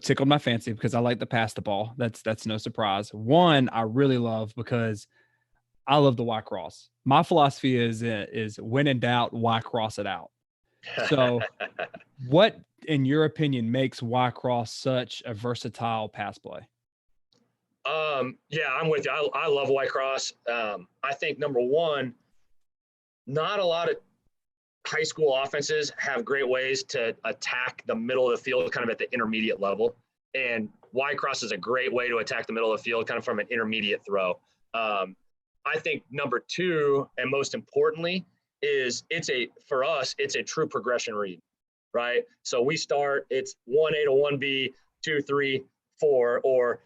Speaker 1: tickled my fancy because I like to pass the ball. That's no surprise. One I really love because I love the Y cross. My philosophy is when in doubt, Y cross it out. So what, in your opinion, makes Y cross such a versatile pass play?
Speaker 2: Yeah, I'm with you. I love Y cross. I think number one, not a lot of high school offenses have great ways to attack the middle of the field kind of at the intermediate level. And Y cross is a great way to attack the middle of the field kind of from an intermediate throw. I think number two, and most importantly, is for us, it's a true progression read, right? So we start, it's 1A to 1B, 2, 3, 4, or,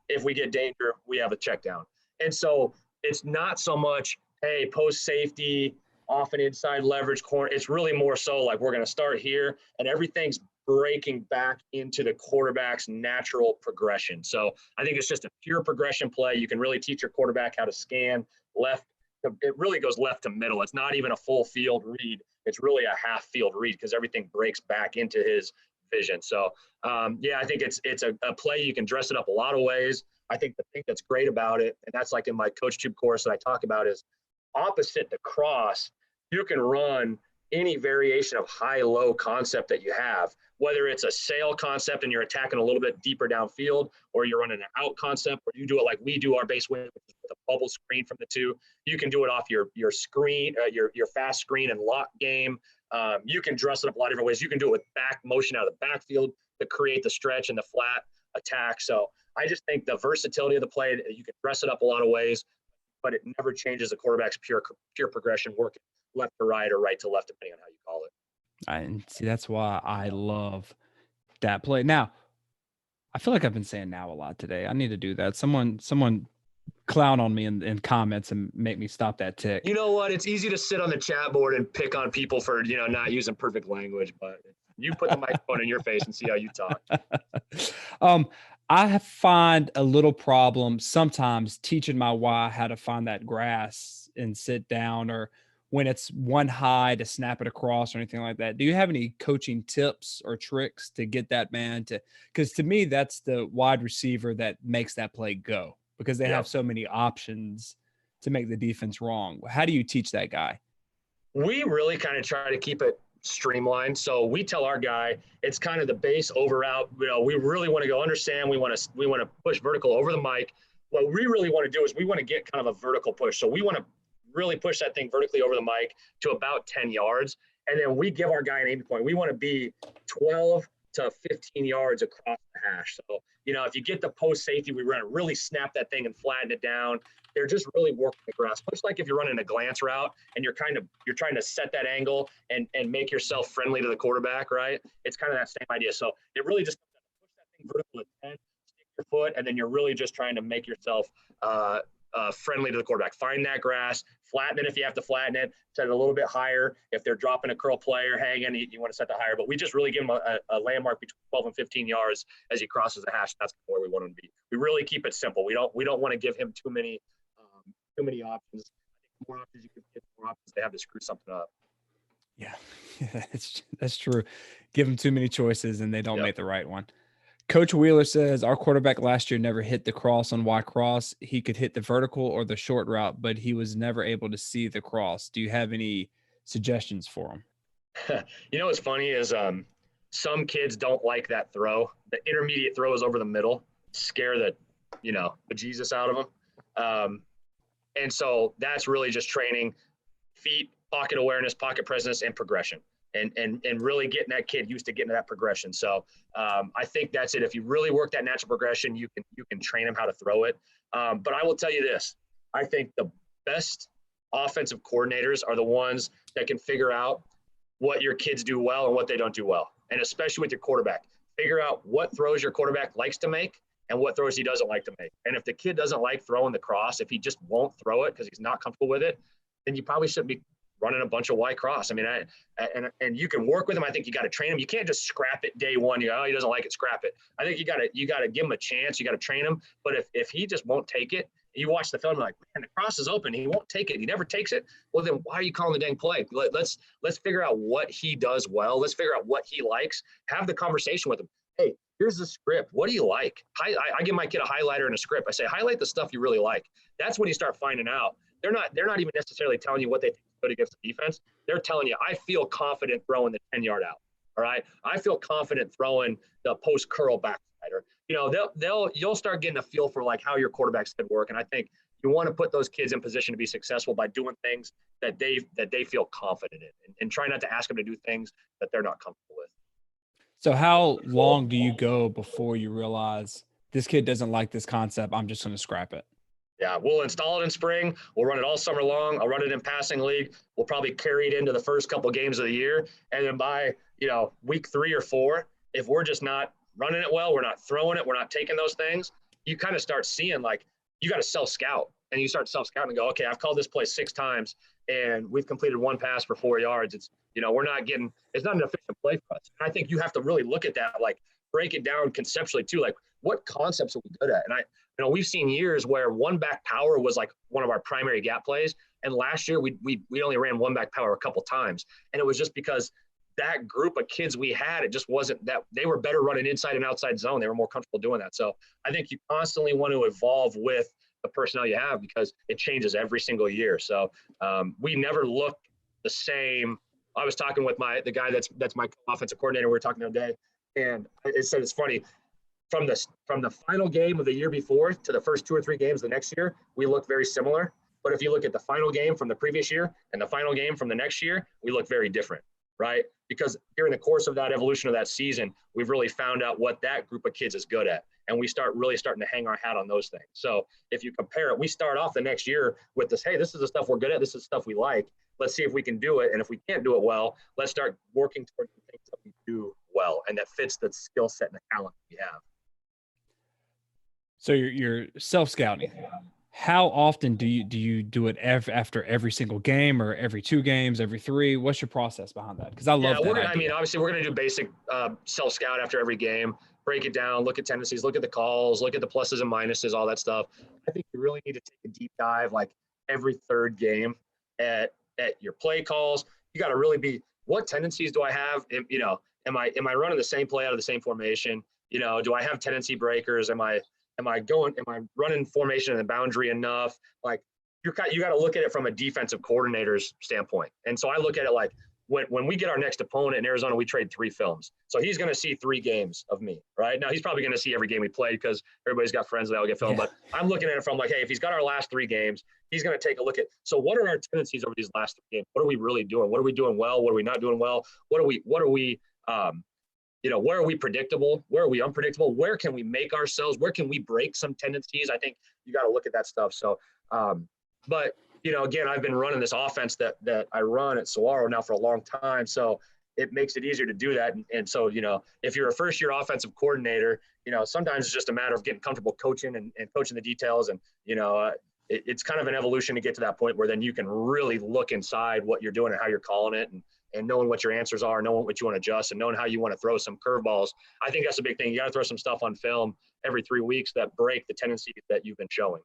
Speaker 2: if we get danger, we have a check down. And so it's not so much, hey, post safety, off and inside leverage corner. It's really more so like we're going to start here, and everything's breaking back into the quarterback's natural progression. So I think it's just a pure progression play. You can really teach your quarterback how to scan left. It really goes left to middle. It's not even a full field read. It's really a half field read because everything breaks back into his vision. So yeah, I think it's a play. You can dress it up a lot of ways. I think the thing that's great about it, and that's like in my Coach Tube course that I talk about, is opposite the cross, you can run any variation of high-low concept that you have, whether it's a sail concept and you're attacking a little bit deeper downfield, or you're running an out concept, or you do it like we do our base with a bubble screen from the two. You can do it off your screen, your fast screen and lock game. You can dress it up a lot of different ways. You can do it with back motion out of the backfield to create the stretch and the flat attack. So I just think the versatility of the play, you can dress it up a lot of ways, but it never changes the quarterback's pure progression, working left to right or right to left, depending on how you call it.
Speaker 1: And see, that's why I love that play. Now, I feel like I've been saying now a lot today. I need to do that. Someone clown on me in comments and make me stop that tick.
Speaker 2: You know what? It's easy to sit on the chat board and pick on people for, not using perfect language, but you put the microphone in your face and see how you talk.
Speaker 1: I find a little problem sometimes teaching my Y how to find that grass and sit down, or when it's one high to snap it across or anything like that. Do you have any coaching tips or tricks to get that man to, because to me, that's the wide receiver that makes that play go, because they have so many options to make the defense wrong. How do you teach that guy?
Speaker 2: We really kind of try to keep it streamlined. So we tell our guy, it's kind of the base over out. We really want to go understand. We want to push vertical over the mic. What we really want to do is we want to get kind of a vertical push. So we want to really push that thing vertically over the mic to about 10 yards. And then we give our guy an aiming point. We want to be 12 to 15 yards across the hash. So, if you get the post safety, we want to really snap that thing and flatten it down. They're just really working the grass. Much like if you're running a glance route and you're trying to set that angle and make yourself friendly to the quarterback, right? It's kind of that same idea. So it really just push that thing vertical at 10, stick your foot, and then you're really just trying to make yourself friendly to the quarterback. Find that grass, flatten it if you have to flatten it, set it a little bit higher. If they're dropping a curl play or hanging, you want to set the higher. But we just really give him a landmark between 12 and 15 yards as he crosses the hash. That's where we want him to be. We really keep it simple. We don't want to give him too many options. I think the more options you can get, the more options they have to screw something up.
Speaker 1: Yeah, that's true. Give them too many choices and they don't make the right one. Coach Wheeler says our quarterback last year never hit the cross on Y cross. He could hit the vertical or the short route, but he was never able to see the cross. Do you have any suggestions for him?
Speaker 2: What's funny is some kids don't like that throw. The intermediate throw is over the middle, scare the bejesus out of them. And so that's really just training feet, pocket awareness, pocket presence, and progression. And really getting that kid used to getting to that progression. So I think that's it. If you really work that natural progression, you can train him how to throw it. But I will tell you this. I think the best offensive coordinators are the ones that can figure out what your kids do well and what they don't do well. And especially with your quarterback, figure out what throws your quarterback likes to make and what throws he doesn't like to make. And if the kid doesn't like throwing the cross, if he just won't throw it because he's not comfortable with it, then you probably shouldn't be running a bunch of Y cross. I mean, and you can work with him. I think you got to train him. You can't just scrap it day one. You go, oh, he doesn't like it, scrap it. I think you got to give him a chance. You got to train him. But if he just won't take it, you watch the film, like, man, the cross is open. He won't take it. He never takes it. Well, then why are you calling the dang play? Let's figure out what he does well. Let's figure out what he likes. Have the conversation with him. Hey, here's the script. What do you like? I give my kid a highlighter and a script. I say, highlight the stuff you really like. That's when you start finding out. They're not even necessarily telling you what they think is good against the defense. They're telling you, I feel confident throwing the 10-yard out. All right. I feel confident throwing the post curl backslider. You'll start getting a feel for like how your quarterbacks could work. And I think you want to put those kids in position to be successful by doing things that they feel confident in, and try not to ask them to do things that they're not comfortable with.
Speaker 1: So how long do you go before you realize this kid doesn't like this concept? I'm just going to scrap it.
Speaker 2: Yeah, we'll install it in spring. We'll run it all summer long. I'll run it in passing league. We'll probably carry it into the first couple of games of the year. And then by, week 3 or 4, if we're just not running it well, we're not throwing it, we're not taking those things, you kind of start seeing like, you got to self-scout, and you start self-scouting and go, okay, I've called this play 6 times and we've completed 1 pass for 4 yards. It's, we're not getting, it's not an efficient play for us. And I think you have to really look at that, like break it down conceptually too. Like what concepts are we good at? And we've seen years where 1-back power was like one of our primary gap plays. And last year we only ran 1-back power a couple times. And it was just because that group of kids we had, it just wasn't that they were better running inside and outside zone. They were more comfortable doing that. So I think you constantly want to evolve with the personnel you have because it changes every single year. So we never look the same. I was talking with the guy that's my offensive coordinator. We were talking the other day, and it said it's funny. From the final game of the year before to the first 2 or 3 games the next year, we look very similar. But if you look at the final game from the previous year and the final game from the next year, we look very different, right? Because during the course of that evolution of that season, we've really found out what that group of kids is good at. And we starting to hang our hat on those things. So if you compare it, we start off the next year with this, hey, this is the stuff we're good at. This is the stuff we like. Let's see if we can do it. And if we can't do it well, let's start working towards the things that we do well and that fits the skill set and the talent we have.
Speaker 1: So you're self-scouting. How often do you do it after every single game or every 2 games, every 3? What's your process behind that? Because I love that idea.
Speaker 2: Obviously we're going to do basic self-scout after every game, break it down, look at tendencies, look at the calls, look at the pluses and minuses, all that stuff. I think you really need to take a deep dive like every 3rd game at your play calls. You got to really be, what tendencies do I have? Am I running the same play out of the same formation? Do I have tendency breakers? Am I running formation in the boundary enough? Like you got to look at it from a defensive coordinator's standpoint. And so I look at it like when we get our next opponent in Arizona, we trade 3 films. So he's going to see 3 games of me, right? Now he's probably going to see every game we played because everybody's got friends that all get filmed. Yeah. But I'm looking at it from like, hey, if he's got our last 3 games, he's going to take a look at, so what are our tendencies over these last 3 games? What are we really doing? What are we doing well? What are we not doing well? Where are we predictable? Where are we unpredictable? Where can we make ourselves? Where can we break some tendencies? I think you got to look at that stuff. So, but again, I've been running this offense that I run at Saguaro now for a long time. So it makes it easier to do that. And so, if you're a first-year offensive coordinator, sometimes it's just a matter of getting comfortable coaching and coaching the details. And, it's kind of an evolution to get to that point where then you can really look inside what you're doing and how you're calling it and knowing what your answers are, knowing what you want to adjust, and knowing how you want to throw some curveballs. I think that's a big thing. You got to throw some stuff on film every 3 weeks that break the tendencies that you've been showing.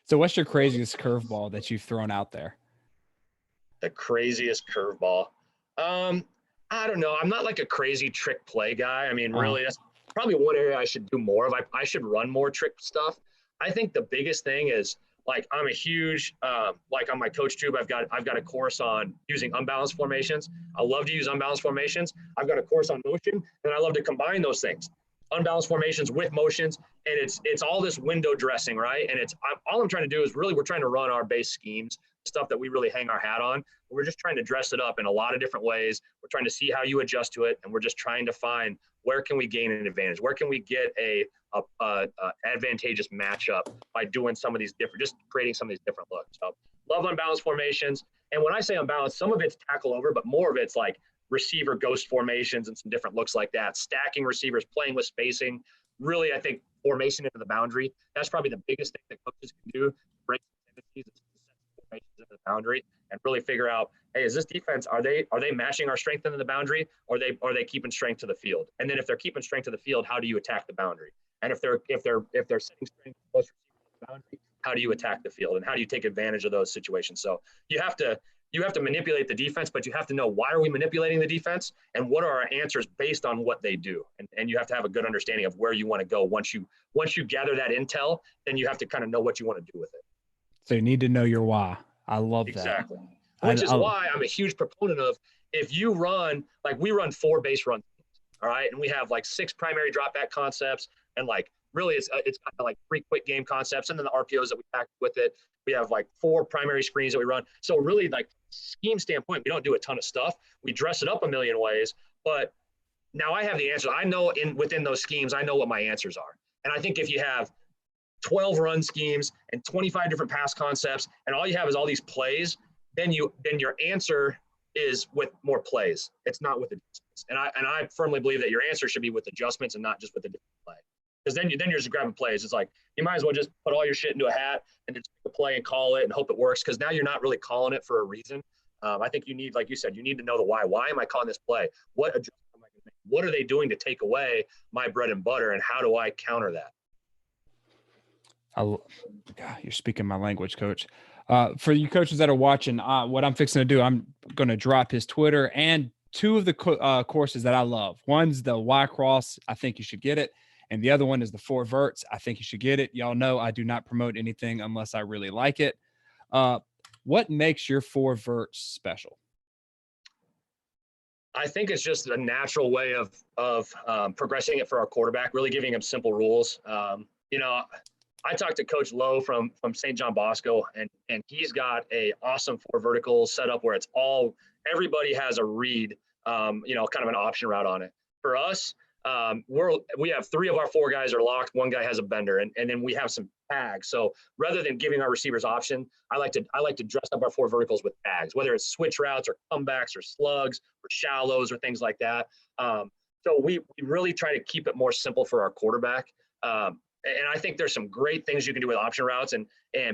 Speaker 1: So what's your craziest curveball that you've thrown out there?
Speaker 2: The craziest curveball? I don't know. I'm not like a crazy trick play guy. I mean, really, that's probably one area I should do more of. I should run more trick stuff. I think the biggest thing is, like, I'm a huge, like on my coach tube, I've got a course on using unbalanced formations. I love to use unbalanced formations. I've got a course on motion, and I love to combine those things, unbalanced formations with motions. And it's all this window dressing, right? And all I'm trying to do is really, we're trying to run our base schemes, stuff that we really hang our hat on. We're just trying to dress it up in a lot of different ways. We're trying to see how you adjust to it. And we're just trying to find where can we gain an advantage? Where can we get a advantageous matchup by doing some of these different, just creating some of these different looks. So love unbalanced formations. And when I say unbalanced, some of it's tackle over, but more of it's like receiver ghost formations and some different looks like that. Stacking receivers, playing with spacing. Really, I think formation into the boundary. That's probably the biggest thing that coaches can do. Break tendencies, formations into the boundary, and really figure out, hey, is this defense, are they matching our strength into the boundary, or are they keeping strength to the field? And then if they're keeping strength to the field, how do you attack the boundary? And if they're setting strength close to the boundary, how do you attack the field, and how do you take advantage of those situations? So you have to manipulate the defense, but you have to know, why are we manipulating the defense, and what are our answers based on what they do? And you have to have a good understanding of where you want to go. Once you gather that intel, then you have to kind of know what you want to do with it.
Speaker 1: So you need to know your why. I love that.
Speaker 2: Exactly. Which is why I'm a huge proponent of, if you run, like we run 4 base runs, all right? And we have like 6 primary drop back concepts, and like really it's kind of like 3 quick game concepts, and then the RPOs that we pack with it. We have like 4 primary screens that we run. So really, like, scheme standpoint, we don't do a ton of stuff. We dress it up a million ways, but now I have the answers. I know within those schemes, I know what my answers are. And I think if you have 12 run schemes and 25 different pass concepts, and all you have is all these plays, then your answer is with more plays. It's not with adjustments. And I firmly believe that your answer should be with adjustments and not just with a different play. Because then you're just grabbing plays. It's like you might as well just put all your shit into a hat and just pick a play and call it and hope it works. Because now you're not really calling it for a reason. I think you need, like you said, you need to know the why. Why am I calling this play? What adjustment am I going to make? What are they doing to take away my bread and butter, and how do I counter that?
Speaker 1: God, you're speaking my language, Coach. For you coaches that are watching, what I'm fixing to do, I'm going to drop his Twitter and two of the courses that I love. One's the Y Cross. I think you should get it. And the other one is the 4 Verts. I think you should get it. Y'all know I do not promote anything unless I really like it. What makes your 4 Verts special?
Speaker 2: I think it's just a natural way of progressing it for our quarterback, really giving him simple rules. I talked to Coach Lowe from St. John Bosco, and he's got a awesome 4 vertical setup where it's all, everybody has a read, kind of an option route on it. For us, we have 3 of our 4 guys are locked. 1 guy has a bender, and then we have some tags. So rather than giving our receivers option, I like to dress up our 4 verticals with tags, whether it's switch routes or comebacks or slugs or shallows or things like that. So we really try to keep it more simple for our quarterback. And I think there's some great things you can do with option routes,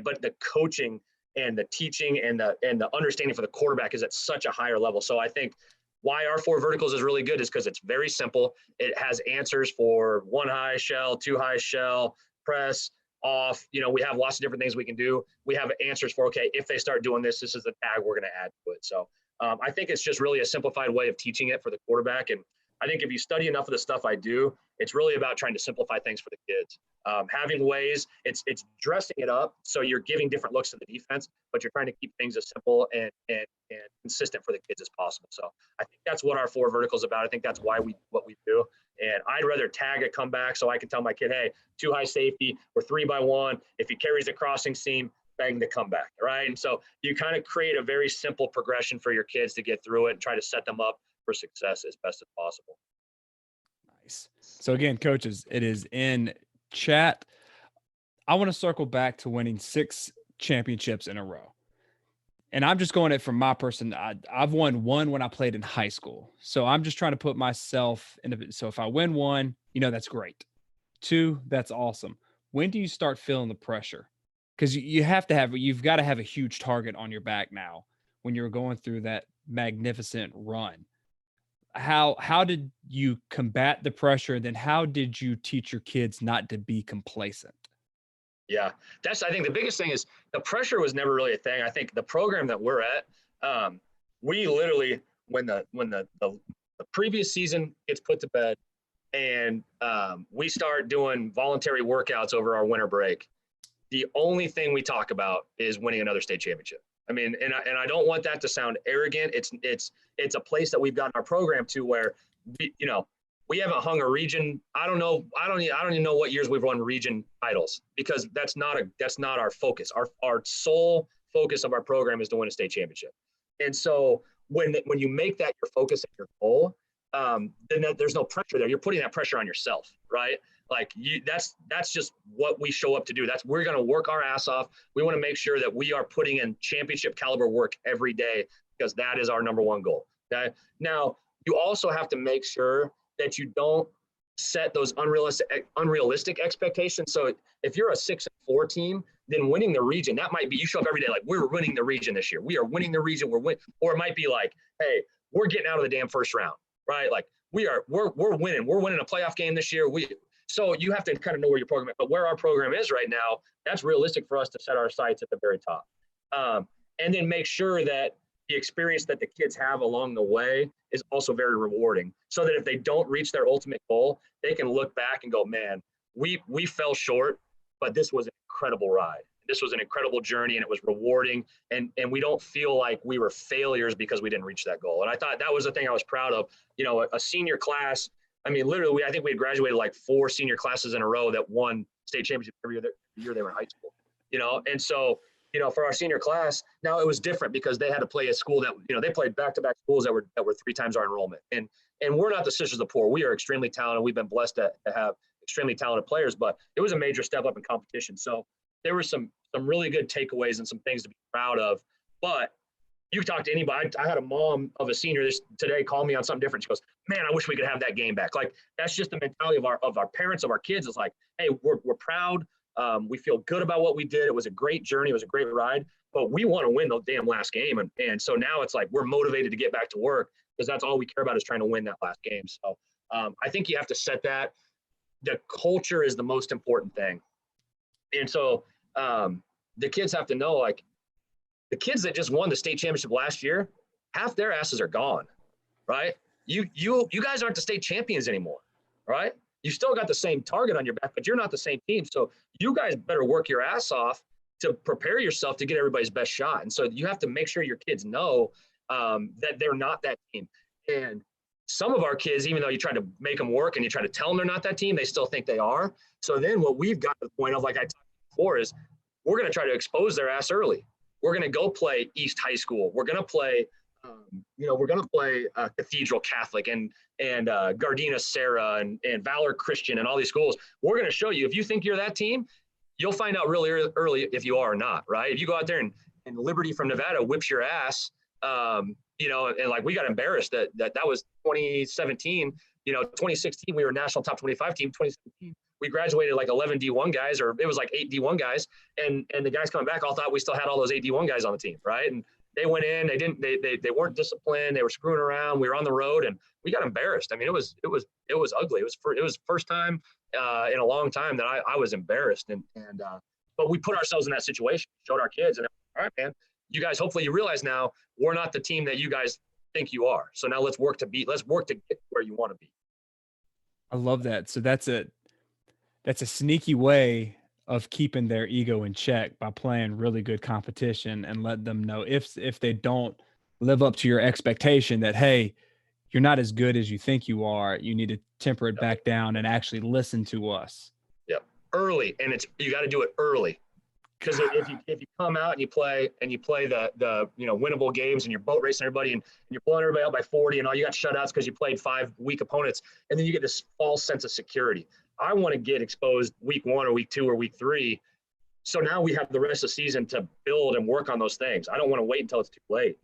Speaker 2: but the coaching and the teaching and the understanding for the quarterback is at such a higher level. So I think why our 4 verticals is really good is because it's very simple. It has answers for 1 high shell, 2 high shell, press, off. We have lots of different things we can do. We have answers for, okay, if they start doing this, this is the tag we're going to add to it. So I think it's just really a simplified way of teaching it for the quarterback. And I think if you study enough of the stuff I do, it's really about trying to simplify things for the kids. Having ways, it's dressing it up so you're giving different looks to the defense, but you're trying to keep things as simple and consistent for the kids as possible. So I think that's what our 4 verticals about. I think that's why what we do. And I'd rather tag a comeback so I can tell my kid, hey, 2 high safety or 3-by-1. If he carries the crossing seam, bang the comeback, right? And so you kind of create a very simple progression for your kids to get through it and try to set them up for success as best as possible.
Speaker 1: Nice. So again, coaches, it is in chat. I want to circle back to winning 6 championships in a row. And I'm just going it from my person. I've won 1 when I played in high school. So I'm just trying to put myself in it. So if I win 1, that's great. 2, that's awesome. When do you start feeling the pressure? Because you've got to have a huge target on your back now when you're going through that magnificent run. How did you combat the pressure? And then how did you teach your kids not to be complacent?
Speaker 2: Yeah, I think the biggest thing is the pressure was never really a thing. I think the program that we're at, we literally, when the previous season gets put to bed and we start doing voluntary workouts over our winter break, the only thing we talk about is winning another state championship. I mean, and I don't want that to sound arrogant. It's a place that we've gotten our program to where we haven't hung a region. I don't even know what years we've won region titles, because that's not our focus. Our sole focus of our program is to win a state championship. And so when you make that your focus and your goal, then there's no pressure there. You're putting that pressure on yourself, right? Like that's just what we show up to do. We're going to work our ass off. We want to make sure that we are putting in championship caliber work every day, because that is our number one goal. Okay. Now you also have to make sure that you don't set those unrealistic expectations. So if you're a 6-4 team, then winning the region, that might be, you show up every day like, we're winning the region this year. We are winning the region. Or it might be like, hey, we're getting out of the damn first round, right? Like we're winning. We're winning a playoff game this year. So you have to kind of know where your program is. But where our program is right now, that's realistic for us to set our sights at the very top. And then make sure that the experience that the kids have along the way is also very rewarding, so that if they don't reach their ultimate goal, they can look back and go, man, we fell short, but this was an incredible ride. This was an incredible journey, and it was rewarding. And we don't feel like we were failures because we didn't reach that goal. And I thought that was the thing I was proud of. A senior class, I mean, literally, I think we had graduated like 4 senior classes in a row that won state championship every year they were in high school, and so, for our senior class, now it was different because they had to play a school that, they played back-to-back schools that were 3 times our enrollment. And we're not the Sisters of the Poor. We are extremely talented. We've been blessed to have extremely talented players, but it was a major step up in competition. So there were some really good takeaways and some things to be proud of. But You talk to anybody. I had a mom of a senior today call me on something different. She goes, "Man, I wish we could have that game back." Like, that's just the mentality of our parents, of our kids. It's like, hey, we're proud. We feel good about what we did. It was a great journey. It was a great ride, but we want to win the damn last game. And so now it's like we're motivated to get back to work because that's all we care about is trying to win that last game. So I think you have to set that. The culture is the most important thing. And so the kids have to know, like, the kids that just won the state championship last year, half their asses are gone, right? You guys aren't the state champions anymore, right? You still got the same target on your back, but you're not the same team. So you guys better work your ass off to prepare yourself to get everybody's best shot. And so you have to make sure your kids know that they're not that team. And some of our kids, even though you try to make them work and you try to tell them they're not that team, they still think they are. So then what we've got to the point of, like I talked before, is we're going to try to expose their ass early. We're going to go play East High School. We're going to play, we're going to play Cathedral Catholic and Gardena Sarah and Valor Christian and all these schools. We're going to show you, if you think you're that team, you'll find out really early if you are or not, right? If you go out there and Liberty from Nevada whips your ass, and like we got embarrassed that was 2017, 2016, we were a national top 25 team. 2017, we graduated like 11 D1 guys, or it was like 8 D1 guys. And the guys coming back all thought we still had all those 8 D1 guys on the team. Right. And they went in, they weren't disciplined. They were screwing around. We were on the road and we got embarrassed. I mean, it was ugly. It was first time in a long time that I was embarrassed. But we put ourselves in that situation, showed our kids, and all right, man, you guys, hopefully you realize now we're not the team that you guys think you are. So now let's work to get where you want to be.
Speaker 1: I love that. So that's a sneaky way of keeping their ego in check by playing really good competition and let them know if they don't live up to your expectation that, hey, you're not as good as you think you are. You need to temper it back down and actually listen to us.
Speaker 2: Yep. Early. And you got to do it early. Because if you come out and you play the winnable games and you're boat racing everybody and you're blowing everybody out by 40 and all, you got shutouts because you played 5 weak opponents, and then you get this false sense of security. I want to get exposed week 1 or week 2 or week 3. So now we have the rest of the season to build and work on those things. I don't want to wait until it's too late.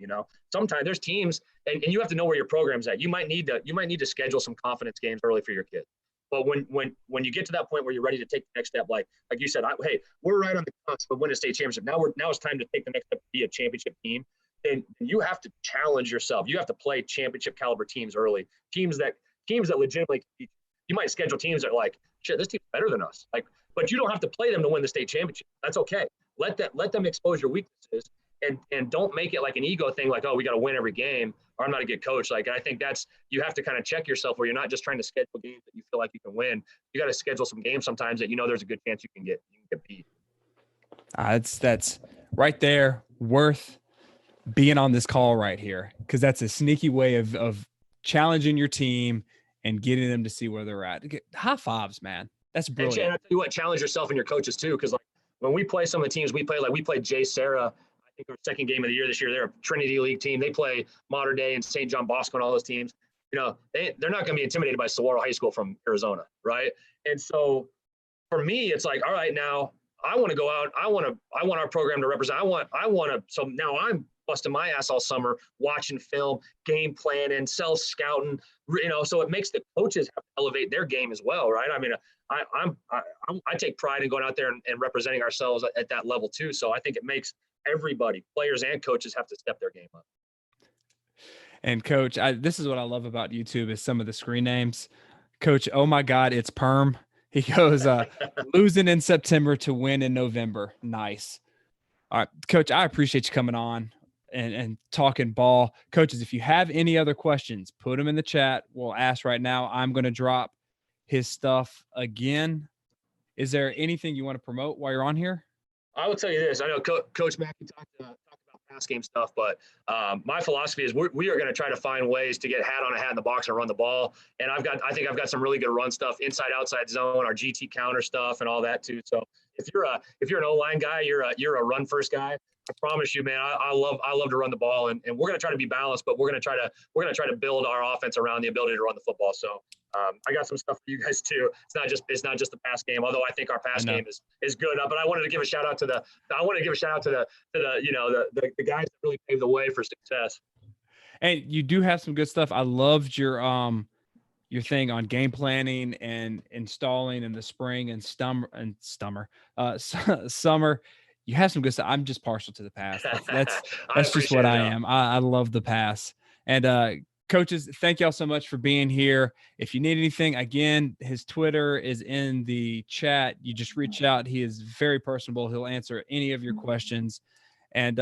Speaker 2: Sometimes there's teams and you have to know where your program's at. You might need to schedule some confidence games early for your kids. But when you get to that point where you're ready to take the next step, like you said, hey, we're right on the cusp of winning a state championship. Now it's time to take the next step to be a championship team. And you have to challenge yourself. You have to play championship caliber teams early. Teams that legitimately, you might schedule teams that are like, shit, this team's better than us. But you don't have to play them to win the state championship. That's okay. Let them expose your weaknesses and don't make it like an ego thing, like, oh, we got to win every game, or I'm not a good coach. Like, I think you have to kind of check yourself where you're not just trying to schedule games that you feel like you can win. You got to schedule some games sometimes that there's a good chance you can get beat.
Speaker 1: That's right there, worth being on this call right here, because that's a sneaky way of challenging your team and getting them to see where they're at. High fives, man. That's brilliant.
Speaker 2: And I tell you what, challenge yourself and your coaches too, because like when we play some of the teams we played Jay Sarah. I think our second game of the year this year. They're a Trinity League team. They play Mater Dei and St. John Bosco and all those teams. They're not going to be intimidated by Saguaro High School from Arizona, right? And so for me, it's like, all right, now I want to go out. I want our program to represent. I want to. So now I'm busting my ass all summer watching film, game planning, self scouting. So it makes the coaches have to elevate their game as well, right? I mean, I take pride in going out there and representing ourselves at that level too. So I think it makes everybody, players and coaches, have to step their game up.
Speaker 1: And Coach, this is what I love about YouTube is some of the screen names. Coach, oh my God, it's Perm. He goes, losing in September to win in November. Nice. All right, Coach, I appreciate you coming on and talking ball. Coaches, if you have any other questions, put them in the chat. We'll ask right now. I'm going to drop his stuff again. Is there anything you want to promote while you're on here?
Speaker 2: I will tell you this. I know Coach McKie talked about pass game stuff, but my philosophy is we are going to try to find ways to get hat on a hat in the box and run the ball. And I think I've got some really good run stuff, inside outside zone, our GT counter stuff, and all that too. So if you're an O-line guy, you're a run first guy. I promise you, man, I love to run the ball, and we're going to try to be balanced, but we're going to try to build our offense around the ability to run the football. So I got some stuff for you guys too. It's not just the pass game, although I think our pass game is good. But I wanted to give a shout out to the guys that really paved the way for success.
Speaker 1: And you do have some good stuff. I loved your thing on game planning and installing in the spring and summer. You have some good stuff. I'm just partial to the pass. That's just what I am. I love the pass. And coaches, thank y'all so much for being here. If you need anything, again, his Twitter is in the chat. You just reach out. He is very personable. He'll answer any of your questions. And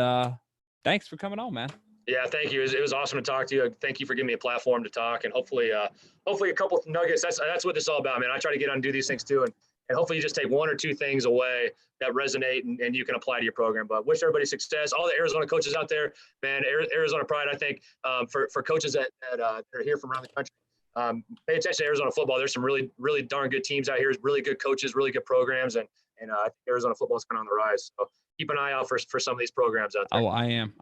Speaker 1: thanks for coming on, man.
Speaker 2: Yeah, thank you. It was awesome to talk to you. Thank you for giving me a platform to talk, and hopefully a couple of nuggets. That's what this is all about, man. I try to get on and do these things too, and hopefully you just take one or two things away that resonate and you can apply to your program. But wish everybody success. All the Arizona coaches out there, man, Arizona pride, I think, for coaches that are here from around the country, pay attention to Arizona football. There's some really, really darn good teams out here, really good coaches, really good programs, and I think Arizona football is kind of on the rise. So keep an eye out for some of these programs out there.
Speaker 1: Oh, I am.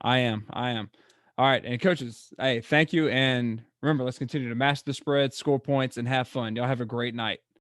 Speaker 1: All right. And coaches, hey, thank you. And remember, let's continue to master the spread, score points, and have fun. Y'all have a great night.